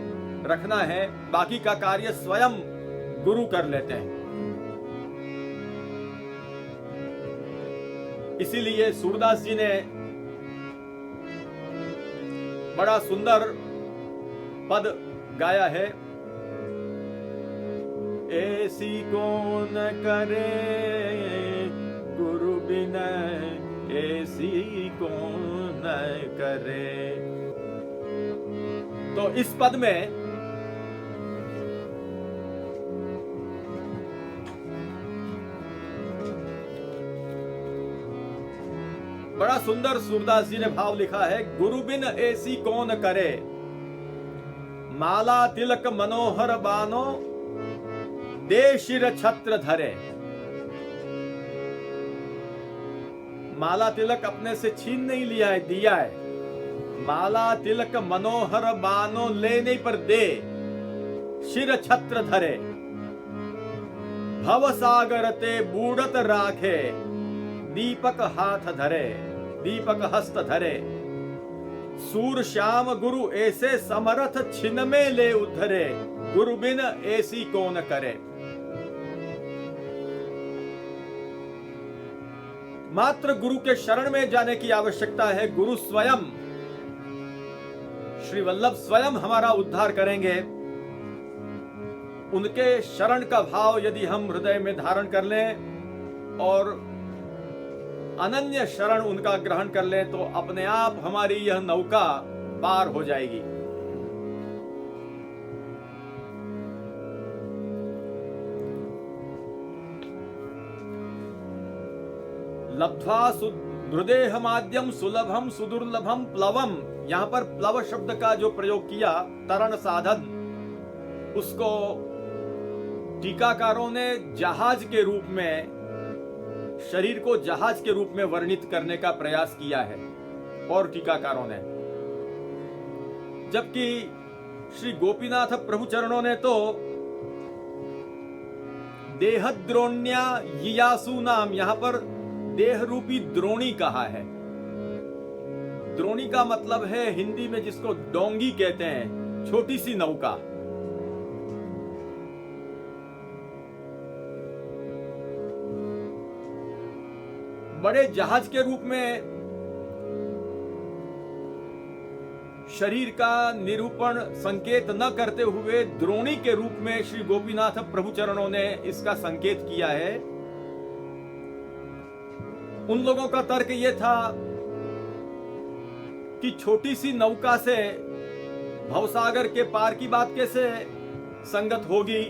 रखना है। बाकी का कार्य स्वयं गुरु कर लेते हैं। इसीलिए सूरदास जी ने बड़ा सुंदर पद गाया है। ऐसी कौन करे गुरु बिना ऐसी कौन करे। तो इस पद में बड़ा सुंदर सूरदास जी ने भाव लिखा है। गुरु बिन ऐसी कौन करे, माला तिलक मनोहर बानो दे शिर छत्र धरे। माला तिलक अपने से छीन नहीं लिया है, दिया है। माला तिलक मनोहर बानो लेने पर दे शिर छत्र धरे। भव सागर ते बूढ़त राखे दीपक हाथ धरे, दीपक हस्त धरे। सूर श्याम गुरु ऐसे समर्थ छिन में ले उद्धरे। गुरु बिन ऐसी कौन करे। मात्र गुरु के शरण में जाने की आवश्यकता है। गुरु स्वयं श्री वल्लभ स्वयं हमारा उद्धार करेंगे। उनके शरण का भाव यदि हम हृदय में धारण कर लें और अनन्य शरण उनका ग्रहण कर लें तो अपने आप हमारी यह नौका पार हो जाएगी। लब्ध्वा सुहृदेह माद्यम सुलभम सुदुर्लभम प्लवम। यहां पर प्लव शब्द का जो प्रयोग किया, तरण साधन, उसको टीकाकारों ने जहाज के रूप में, शरीर को जहाज के रूप में वर्णित करने का प्रयास किया है और टीकाकारों ने, जबकि श्री गोपीनाथ प्रभु चरणों ने तो देहद्रोण्या यियासु नाम, यहां पर देह रूपी द्रोणी कहा है। द्रोणी का मतलब है हिंदी में जिसको डोंगी कहते हैं, छोटी सी नौका। बड़े जहाज के रूप में शरीर का निरूपण संकेत न करते हुए द्रोणी के रूप में श्री गोपीनाथ प्रभु चरणों ने इसका संकेत किया है। उन लोगों का तर्क यह था कि छोटी सी नौका से भवसागर के पार की बात कैसे संगत होगी।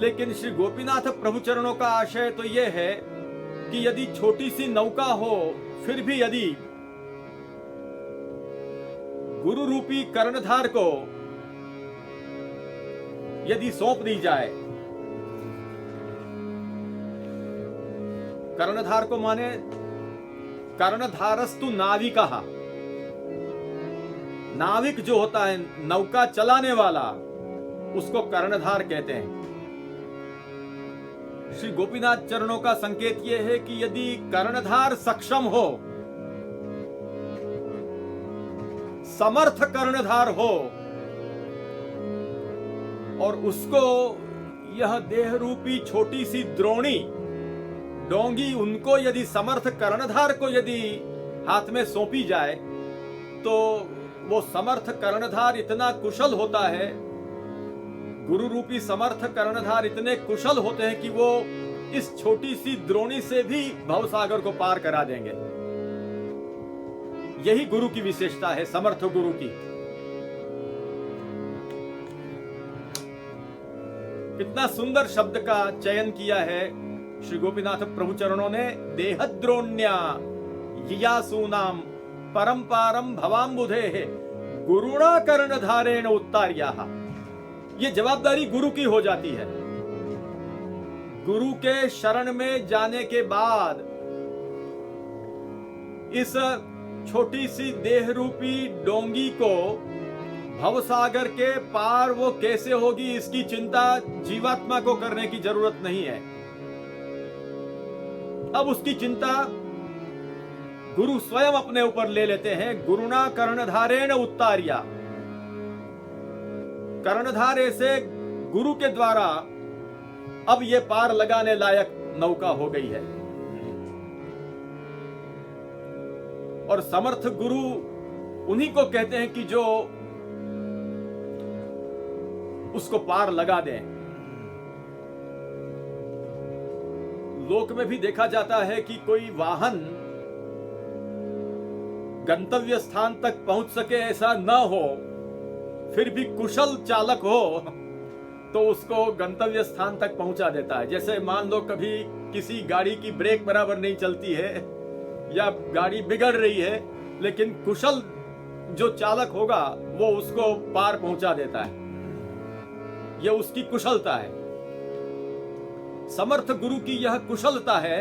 लेकिन श्री गोपीनाथ प्रभु चरणों का आशय तो यह है कि यदि छोटी सी नौका हो, फिर भी यदि गुरु रूपी कर्णधार को यदि सौंप दी जाए कर्णधार को माने कर्णधारस्तु नाविकः, नाविक जो होता है नौका चलाने वाला, उसको कर्णधार कहते हैं। श्री गोपीनाथ चरणों का संकेत यह है कि यदि कर्णधार सक्षम हो, समर्थ कर्णधार हो, और उसको यह देह रूपी छोटी सी द्रोणी डोंगी उनको यदि समर्थ कर्णधार को यदि हाथ में सौंपी जाए, तो वो समर्थ कर्णधार इतना कुशल होता है, गुरु रूपी समर्थ कर्णधार इतने कुशल होते हैं कि वो इस छोटी सी द्रोणी से भी भवसागर को पार करा देंगे। यही गुरु की विशेषता है, समर्थ गुरु की। कितना सुंदर शब्द का चयन किया है श्री गोपीनाथ प्रभु चरणों ने। देहद्रोण्या ययासूनाम परंपारम भवाम्बुधे गुरुणा कर्णधारेण उत्तार्याः। ये जवाबदारी गुरु की हो जाती है। गुरु के शरण में जाने के बाद इस छोटी सी देह रूपी डोंगी को भवसागर के पार वो कैसे होगी, इसकी चिंता जीवात्मा को करने की जरूरत नहीं है। अब उसकी चिंता गुरु स्वयं अपने ऊपर ले लेते हैं। गुरुणा कर्णधारेण उत्तार्या, कर्णधार ऐसे गुरु के द्वारा अब ये पार लगाने लायक नौका हो गई है। और समर्थ गुरु उन्हीं को कहते हैं कि जो उसको पार लगा दें। लोक में भी देखा जाता है कि कोई वाहन गंतव्य स्थान तक पहुंच सके ऐसा न हो, फिर भी कुशल चालक हो तो उसको गंतव्य स्थान तक पहुंचा देता है। जैसे मान लो कभी किसी गाड़ी की ब्रेक बराबर नहीं चलती है या गाड़ी बिगड़ रही है, लेकिन कुशल जो चालक होगा वो उसको पार पहुंचा देता है। यह उसकी कुशलता है। समर्थ गुरु की यह कुशलता है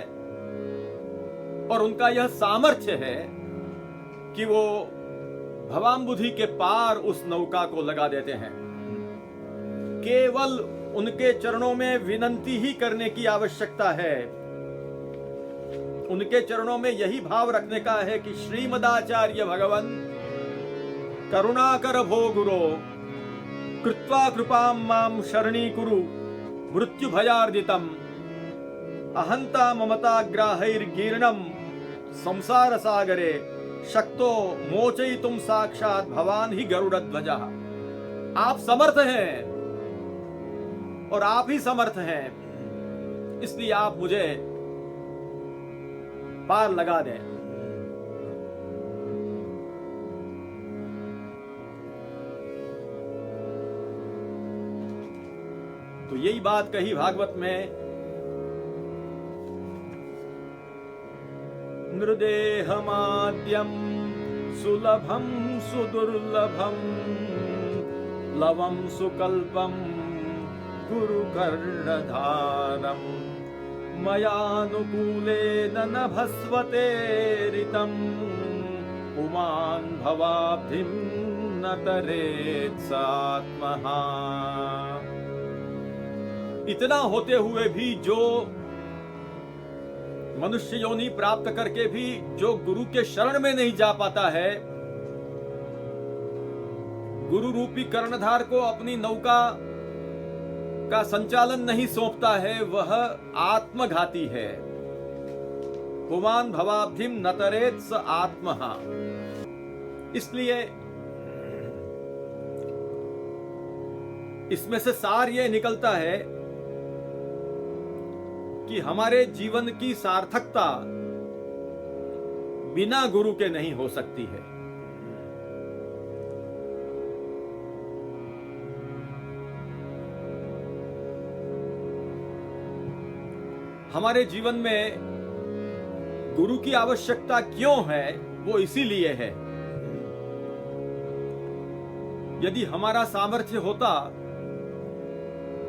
और उनका यह सामर्थ्य है कि वो भवाम्बुधि के पार उस नौका को लगा देते हैं। केवल उनके चरणों में विनंती ही करने की आवश्यकता है। उनके चरणों में यही भाव रखने का है कि श्रीमदाचार्य भगवन करुणाकर भो गुरो कृत्वा कृपां मां शरणीकुरु मृत्यु भयार्दितम अहंता ममता ग्राहैर्गीर्णम संसार सागरे शक्तो मोचयितुम साक्षात भवान ही गरुड़ध्वजः। आप समर्थ हैं और आप ही समर्थ हैं, इसलिए आप मुझे पार लगा दें। तो यही बात कही भागवत में, नृदेहमाद्यम सुलभम सुदुर्लभम लवम सुकल्पम गुरुकर्णधारम मयानुकूलेन नभस्वते ऋतम् पुमान् भवाब्धिं न तरेत् सात्मः। इतना होते हुए भी जो मनुष्य योनि प्राप्त करके भी जो गुरु के शरण में नहीं जा पाता है, गुरु रूपी कर्णधार को अपनी नौका का संचालन नहीं सौंपता है, वह आत्मघाती है। पुमान भवाब्धिम न तरेत् स आत्मः। इसलिए इसमें से सार यह निकलता है कि हमारे जीवन की सार्थकता बिना गुरु के नहीं हो सकती है। हमारे जीवन में गुरु की आवश्यकता क्यों है, वो इसीलिए है। यदि हमारा सामर्थ्य होता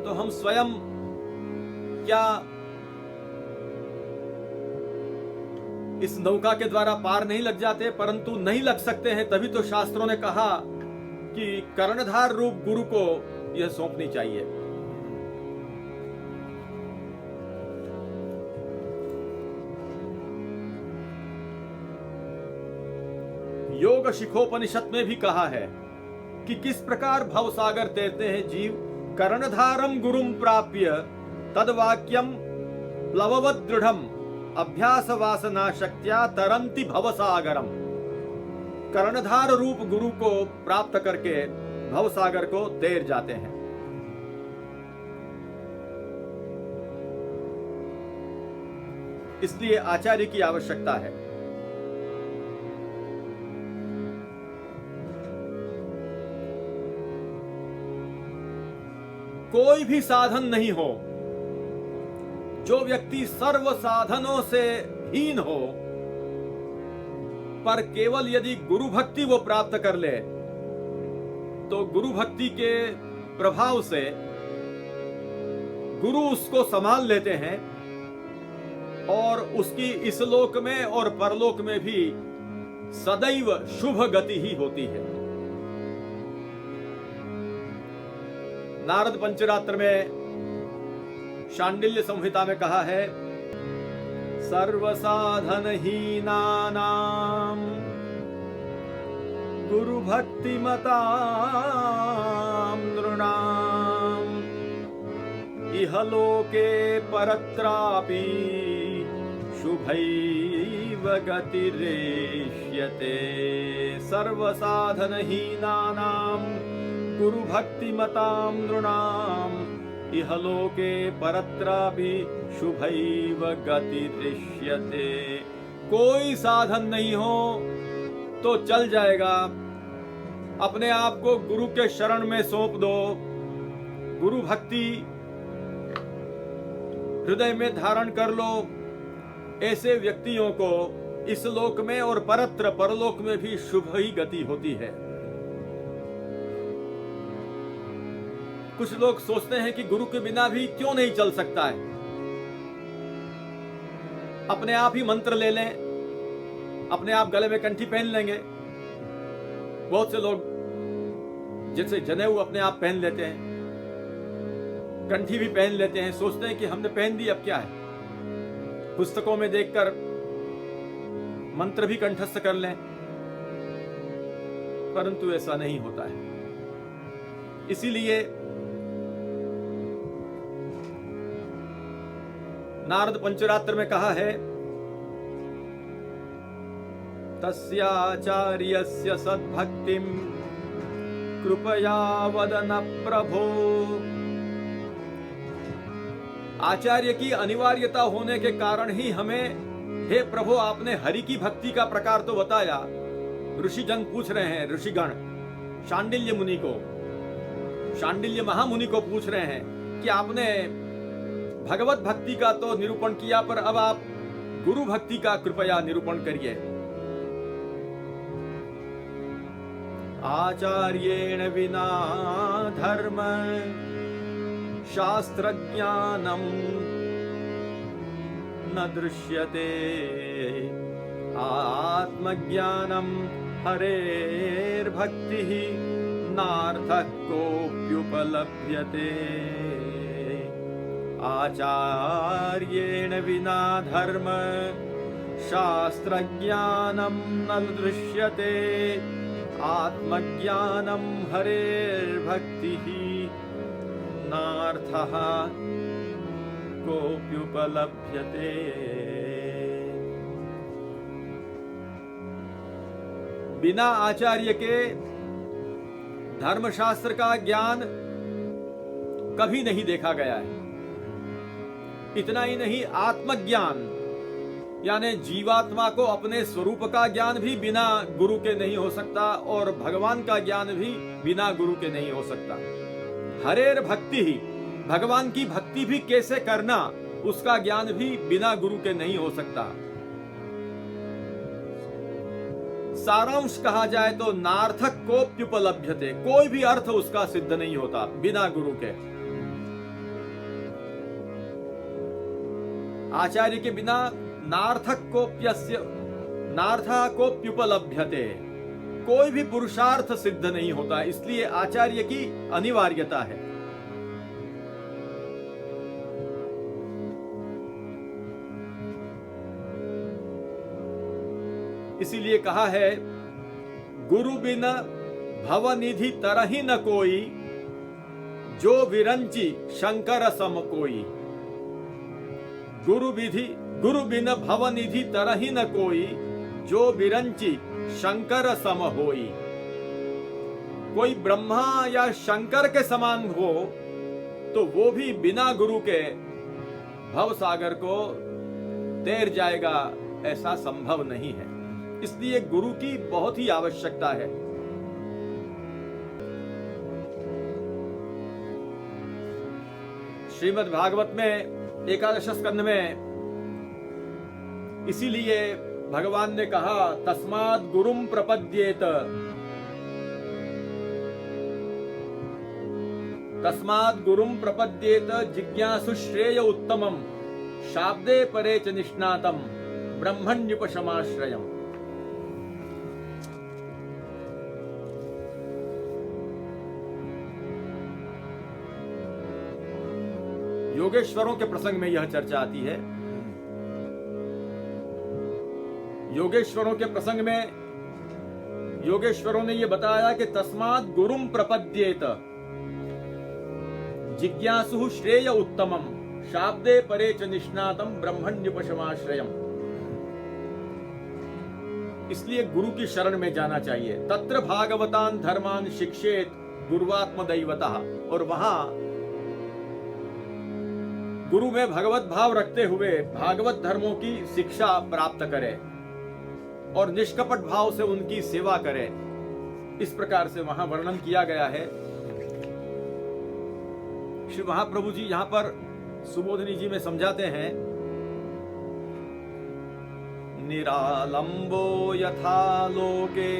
तो हम स्वयं क्या इस नौका के द्वारा पार नहीं लग जाते, परंतु नहीं लग सकते हैं तभी तो शास्त्रों ने कहा कि कर्णधार रूप गुरु को यह सौंपनी चाहिए। योग शिखोपनिषद में भी कहा है कि किस प्रकार भवसागर तैरते हैं जीव। कर्णधारम गुरुम प्राप्य तद्वाक्यम प्लववत दृढ़म अभ्यास वासना शक्त्या तरंति भवसागरम। कर्णधार रूप गुरु को प्राप्त करके भवसागर को तैर जाते हैं। इसलिए आचार्य की आवश्यकता है। कोई भी साधन नहीं हो, जो व्यक्ति सर्व साधनों से हीन हो, पर केवल यदि गुरु भक्ति वो प्राप्त कर ले तो गुरु भक्ति के प्रभाव से गुरु उसको संभाल लेते हैं और उसकी इस लोक में और परलोक में भी सदैव शुभ गति ही होती है। नारद पंचरात्र में शांडिल्य संहिता में कहा है, सर्वसाधन हीनानाम गुरु भक्ति मताम नृणाम इह लोके परत्रापि शुभैव गतिरेष्यते। सर्वसाधन हीनानाम गुरु भक्ति मताम नृणाम इह लोके परत्रापि शुभैव गतिरिष्यते। कोई साधन नहीं हो तो चल जाएगा। अपने आप को गुरु के शरण में सौंप दो। गुरु भक्ति हृदय में धारण कर लो। ऐसे व्यक्तियों को इस लोक में और परत्र परलोक में भी शुभ ही गति होती है। कुछ लोग सोचते हैं कि गुरु के बिना भी क्यों नहीं चल सकता है, अपने आप ही मंत्र ले लें, अपने आप गले में कंठी पहन लेंगे। बहुत से लोग जैसे जनेऊ अपने आप पहन लेते हैं, कंठी भी पहन लेते हैं, सोचते हैं कि हमने पहन दी अब क्या है। पुस्तकों में देखकर मंत्र भी कंठस्थ कर लें, परंतु ऐसा नहीं होता है। इसीलिए नारद पंचरात्र में कहा है, तस्याचार्यस्य सद्भक्तिं कृपया वदन प्रभो। आचार्य की अनिवार्यता होने के कारण ही हमें, हे प्रभु आपने हरि की भक्ति का प्रकार तो बताया। ऋषिजन पूछ रहे हैं, ऋषिगण शांडिल्य मुनि को, शांडिल्य महामुनि को पूछ रहे हैं कि आपने भगवत भक्ति का तो निरूपण किया, पर अब आप गुरु भक्ति का कृपया निरूपण करिए। आचार्येण विना धर्म शास्त्र ज्ञानम न दृश्यते आत्मज्ञानम हरेर्भक्ति नार्थः कोऽप्युपलभ्यते। आचार्येण विना धर्म शास्त्र ज्ञानम न दृश्यते आत्मज्ञानम हरेर्भक्ति नार्थः कोऽप्युपलभ्यते। बिना आचार्य के धर्मशास्त्र का ज्ञान कभी नहीं देखा गया है। इतना ही नहीं, आत्मज्ञान यानी जीवात्मा को अपने स्वरूप का ज्ञान भी बिना गुरु के नहीं हो सकता और भगवान का ज्ञान भी बिना गुरु के नहीं हो सकता। हरेर भक्ति ही, भगवान की भक्ति भी कैसे करना, उसका ज्ञान भी बिना गुरु के नहीं हो सकता। सारांश कहा जाए तो नार्थक कोऽप्युपलभ्यते, कोई भी अर्थ उसका सिद्ध नहीं होता बिना गुरु के। आचार्य के बिना नार्थकोप्युपलभ्यते, कोई भी पुरुषार्थ सिद्ध नहीं होता, इसलिए आचार्य की अनिवार्यता है। इसीलिए कहा है, गुरु बिन भवनिधि तरहि न कोई, जो विरंची शंकर सम कोई। गुरु बिन भवनिधि तरहि न कोई, जो विरंची शंकर सम होई। कोई ब्रह्मा या शंकर के समान हो तो वो भी बिना गुरु के भव सागर को तैर जाएगा, ऐसा संभव नहीं है। इसलिए गुरु की बहुत ही आवश्यकता है। श्रीमद् भागवत में 11 स्कंध में इसीलिए भगवान ने कहा, तस्मात् गुरुम प्रपद्येत, तस्मात् गुरुम प्रपद्येत जिज्ञासु श्रेय उत्तमम, शाब्दे परे च निष्णातम ब्रह्मण्युपशमाश्रयम्। योगेश्वरों के प्रसंग में यह चर्चा आती है। योगेश्वरों के प्रसंग में योगेश्वरों ने यह बताया कि तस्मात् गुरुम प्रपद्येत जिज्ञासु श्रेय उत्तमम, शाब्दे परे च निष्णातम ब्रह्मण्युपशमाश्रयम्। इसलिए गुरु की शरण में जाना चाहिए। तत्र भागवतान धर्मान शिक्षेत गुरुवात्मदैवतः, और वहां गुरु में भगवत भाव रखते हुए भागवत धर्मों की शिक्षा प्राप्त करे और निष्कपट भाव से उनकी सेवा करे। इस प्रकार से वहां वर्णन किया गया है। श्री महाप्रभु जी यहां पर सुबोधनी जी में समझाते हैं, निरालंबो यथा लोके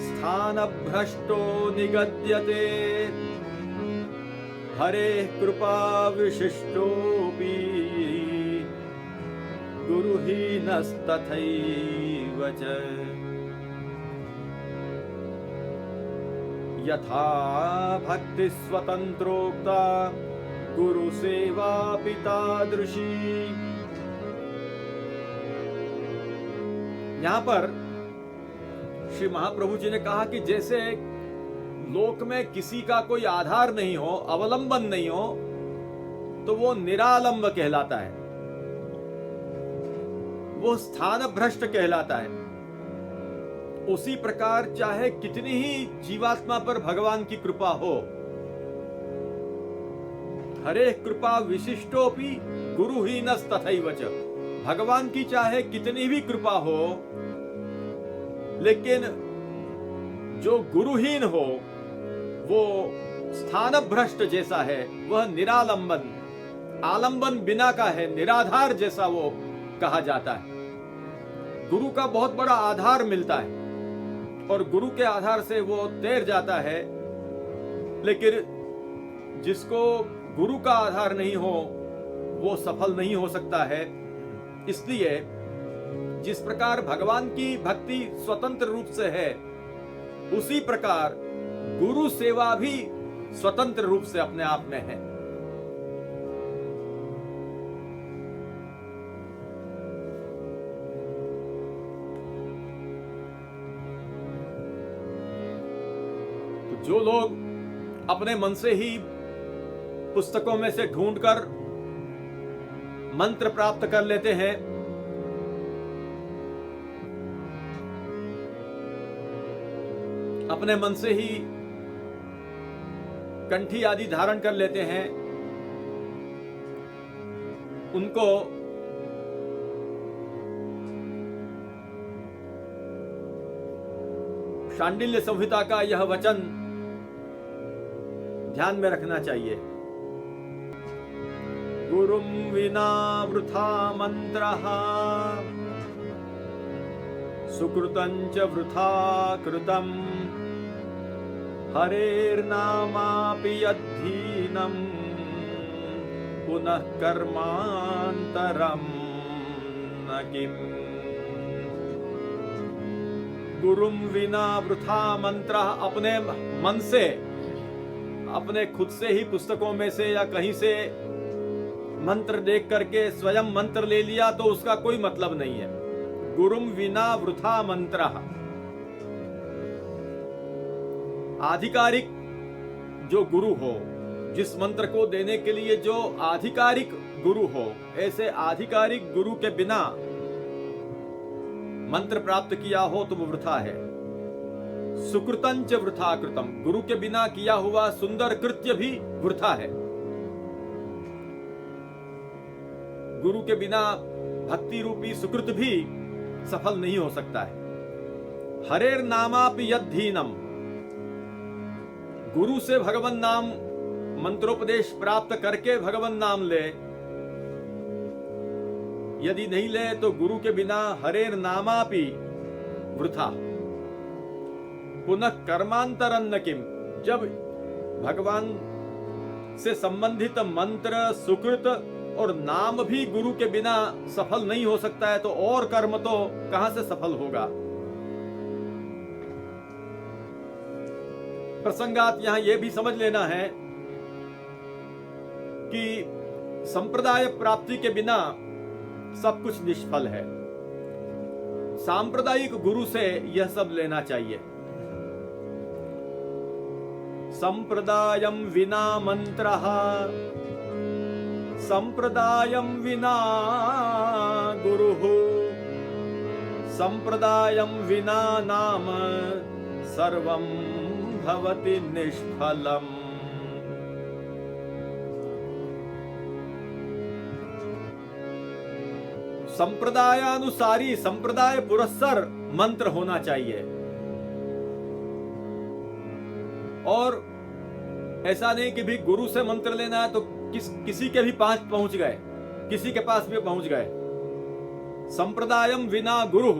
स्थान भ्रष्टो निगद्यते, हरे कृपा विशिष्टोऽपि गुरुहीनस्तथैव च। यथा भक्ति स्वतंत्रोक्ता गुरु सेवा पितादृशी। यहां पर श्री महाप्रभु जी ने कहा कि जैसे लोक में किसी का कोई आधार नहीं हो, अवलंबन नहीं हो, तो वो निरालंब कहलाता है, वो स्थान भ्रष्ट कहलाता है। उसी प्रकार चाहे कितनी ही जीवात्मा पर भगवान की कृपा हो, हरे कृपा विशिष्टोपि गुरुहीनस्तथैव च, भगवान की चाहे कितनी भी कृपा हो, लेकिन जो गुरुहीन हो वो स्थान भ्रष्ट जैसा है, वह निरालंबन, आलंबन बिना का है, निराधार जैसा वो कहा जाता है। गुरु का बहुत बड़ा आधार मिलता है और गुरु के आधार से वो तैर जाता है, लेकिन जिसको गुरु का आधार नहीं हो वो सफल नहीं हो सकता है। इसलिए जिस प्रकार भगवान की भक्ति स्वतंत्र रूप से है, उसी प्रकार गुरु सेवा भी स्वतंत्र रूप से अपने आप में है। तो जो लोग अपने मन से ही पुस्तकों में से ढूंढकर मंत्र प्राप्त कर लेते हैं, अपने मन से ही कंठी आदि धारण कर लेते हैं, उनको शांडिल्य संहिता का यह वचन ध्यान में रखना चाहिए। गुरुम विना वृथा मंत्रः, सुकृतंच वृथा कृतम्, हरेर्नामापि यद्धीनं पुनः कर्मान्तरम्। न किम। गुरुम विना वृथा मंत्र। अपने मन से, अपने खुद से ही पुस्तकों में से या कहीं से मंत्र देख करके स्वयं मंत्र ले लिया तो उसका कोई मतलब नहीं है। गुरुम विना वृथा मंत्र। आधिकारिक जो गुरु हो, जिस मंत्र को देने के लिए जो आधिकारिक गुरु हो, ऐसे आधिकारिक गुरु के बिना मंत्र प्राप्त किया हो तो वो वृथा है। सुकृतंच वृथा कृतम। गुरु के बिना किया हुआ सुंदर कृत्य भी वृथा है। गुरु के बिना भक्ति रूपी सुकृत भी सफल नहीं हो सकता है। हरेर नामापि यद्धीनम। गुरु से भगवान नाम मंत्रोपदेश प्राप्त करके भगवान नाम ले, यदि नहीं ले तो गुरु के बिना हरेर नामापि वृथा। पुनः कर्मांतरन्न किम। जब भगवान से संबंधित मंत्र, सुकृत और नाम भी गुरु के बिना सफल नहीं हो सकता है तो और कर्म तो कहां से सफल होगा। प्रसंगात यहां यह भी समझ लेना है कि संप्रदाय प्राप्ति के बिना सब कुछ निष्फल है। सांप्रदायिक गुरु से यह सब लेना चाहिए। संप्रदायम विना मंत्रः, संप्रदायम विना गुरुः, संप्रदायम विना नाम सर्वं भवति निष्फलम्। संप्रदायानुसारी, संप्रदाय पुरस्सर मंत्र होना चाहिए। और ऐसा नहीं कि भी गुरु से मंत्र लेना है तो किसी के भी पास पहुंच गए, किसी के पास भी पहुंच गए। संप्रदायम विना गुरु,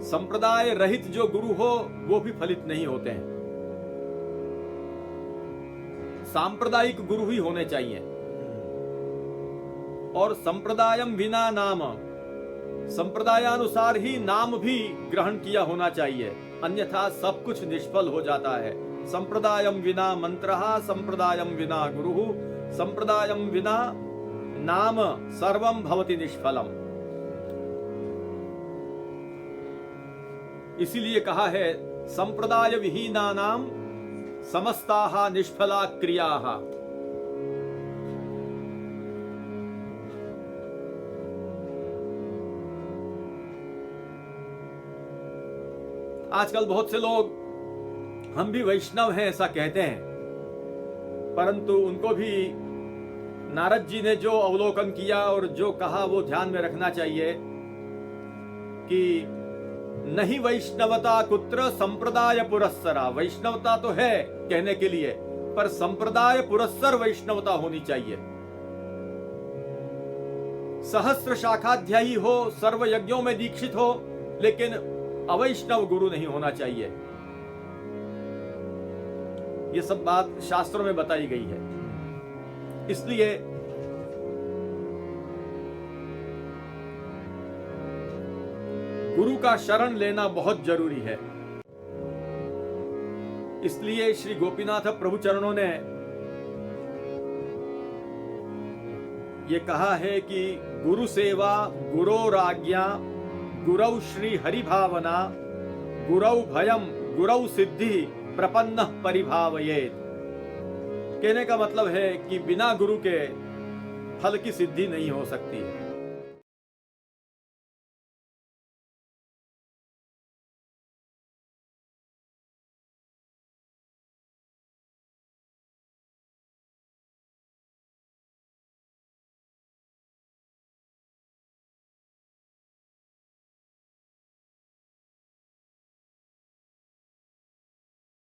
संप्रदाय रहित जो गुरु हो वो भी फलित नहीं होते हैं। सांप्रदायिक गुरु ही होने चाहिए। और संप्रदायम विना नाम, संप्रदायानुसार ही नाम भी ग्रहण किया होना चाहिए, अन्यथा सब कुछ निष्फल हो जाता है। संप्रदायम विना मंत्रः, संप्रदायम विना गुरुः, संप्रदायम विना नाम सर्वं भवति निष्फलम्। इसीलिए कहा है संप्रदाय विहीनानां समस्ताः निष्फला क्रियाः। आजकल बहुत से लोग हम भी वैष्णव हैं ऐसा कहते हैं, परंतु उनको भी नारद जी ने जो अवलोकन किया और जो कहा वो ध्यान में रखना चाहिए कि नहीं वैष्णवता कुत्र संप्रदाय पुरस्सरा। वैष्णवता तो है कहने के लिए, पर संप्रदाय पुरस्सर वैष्णवता होनी चाहिए। सहस्त्र शाखाध्यायी हो, सर्व यज्ञों में दीक्षित हो, लेकिन अवैष्णव गुरु नहीं होना चाहिए। ये सब बात शास्त्रों में बताई गई है। इसलिए गुरु का शरण लेना बहुत जरूरी है। इसलिए श्री गोपीनाथ प्रभु चरणों ने ये कहा है कि गुरु सेवा, गुरोराज्ञा, गुरौ श्री हरि भावना, गुरौ भयम गुरौ सिद्धि प्रपन्न परिभावयेत। कहने का मतलब है कि बिना गुरु के फल की सिद्धि नहीं हो सकती है।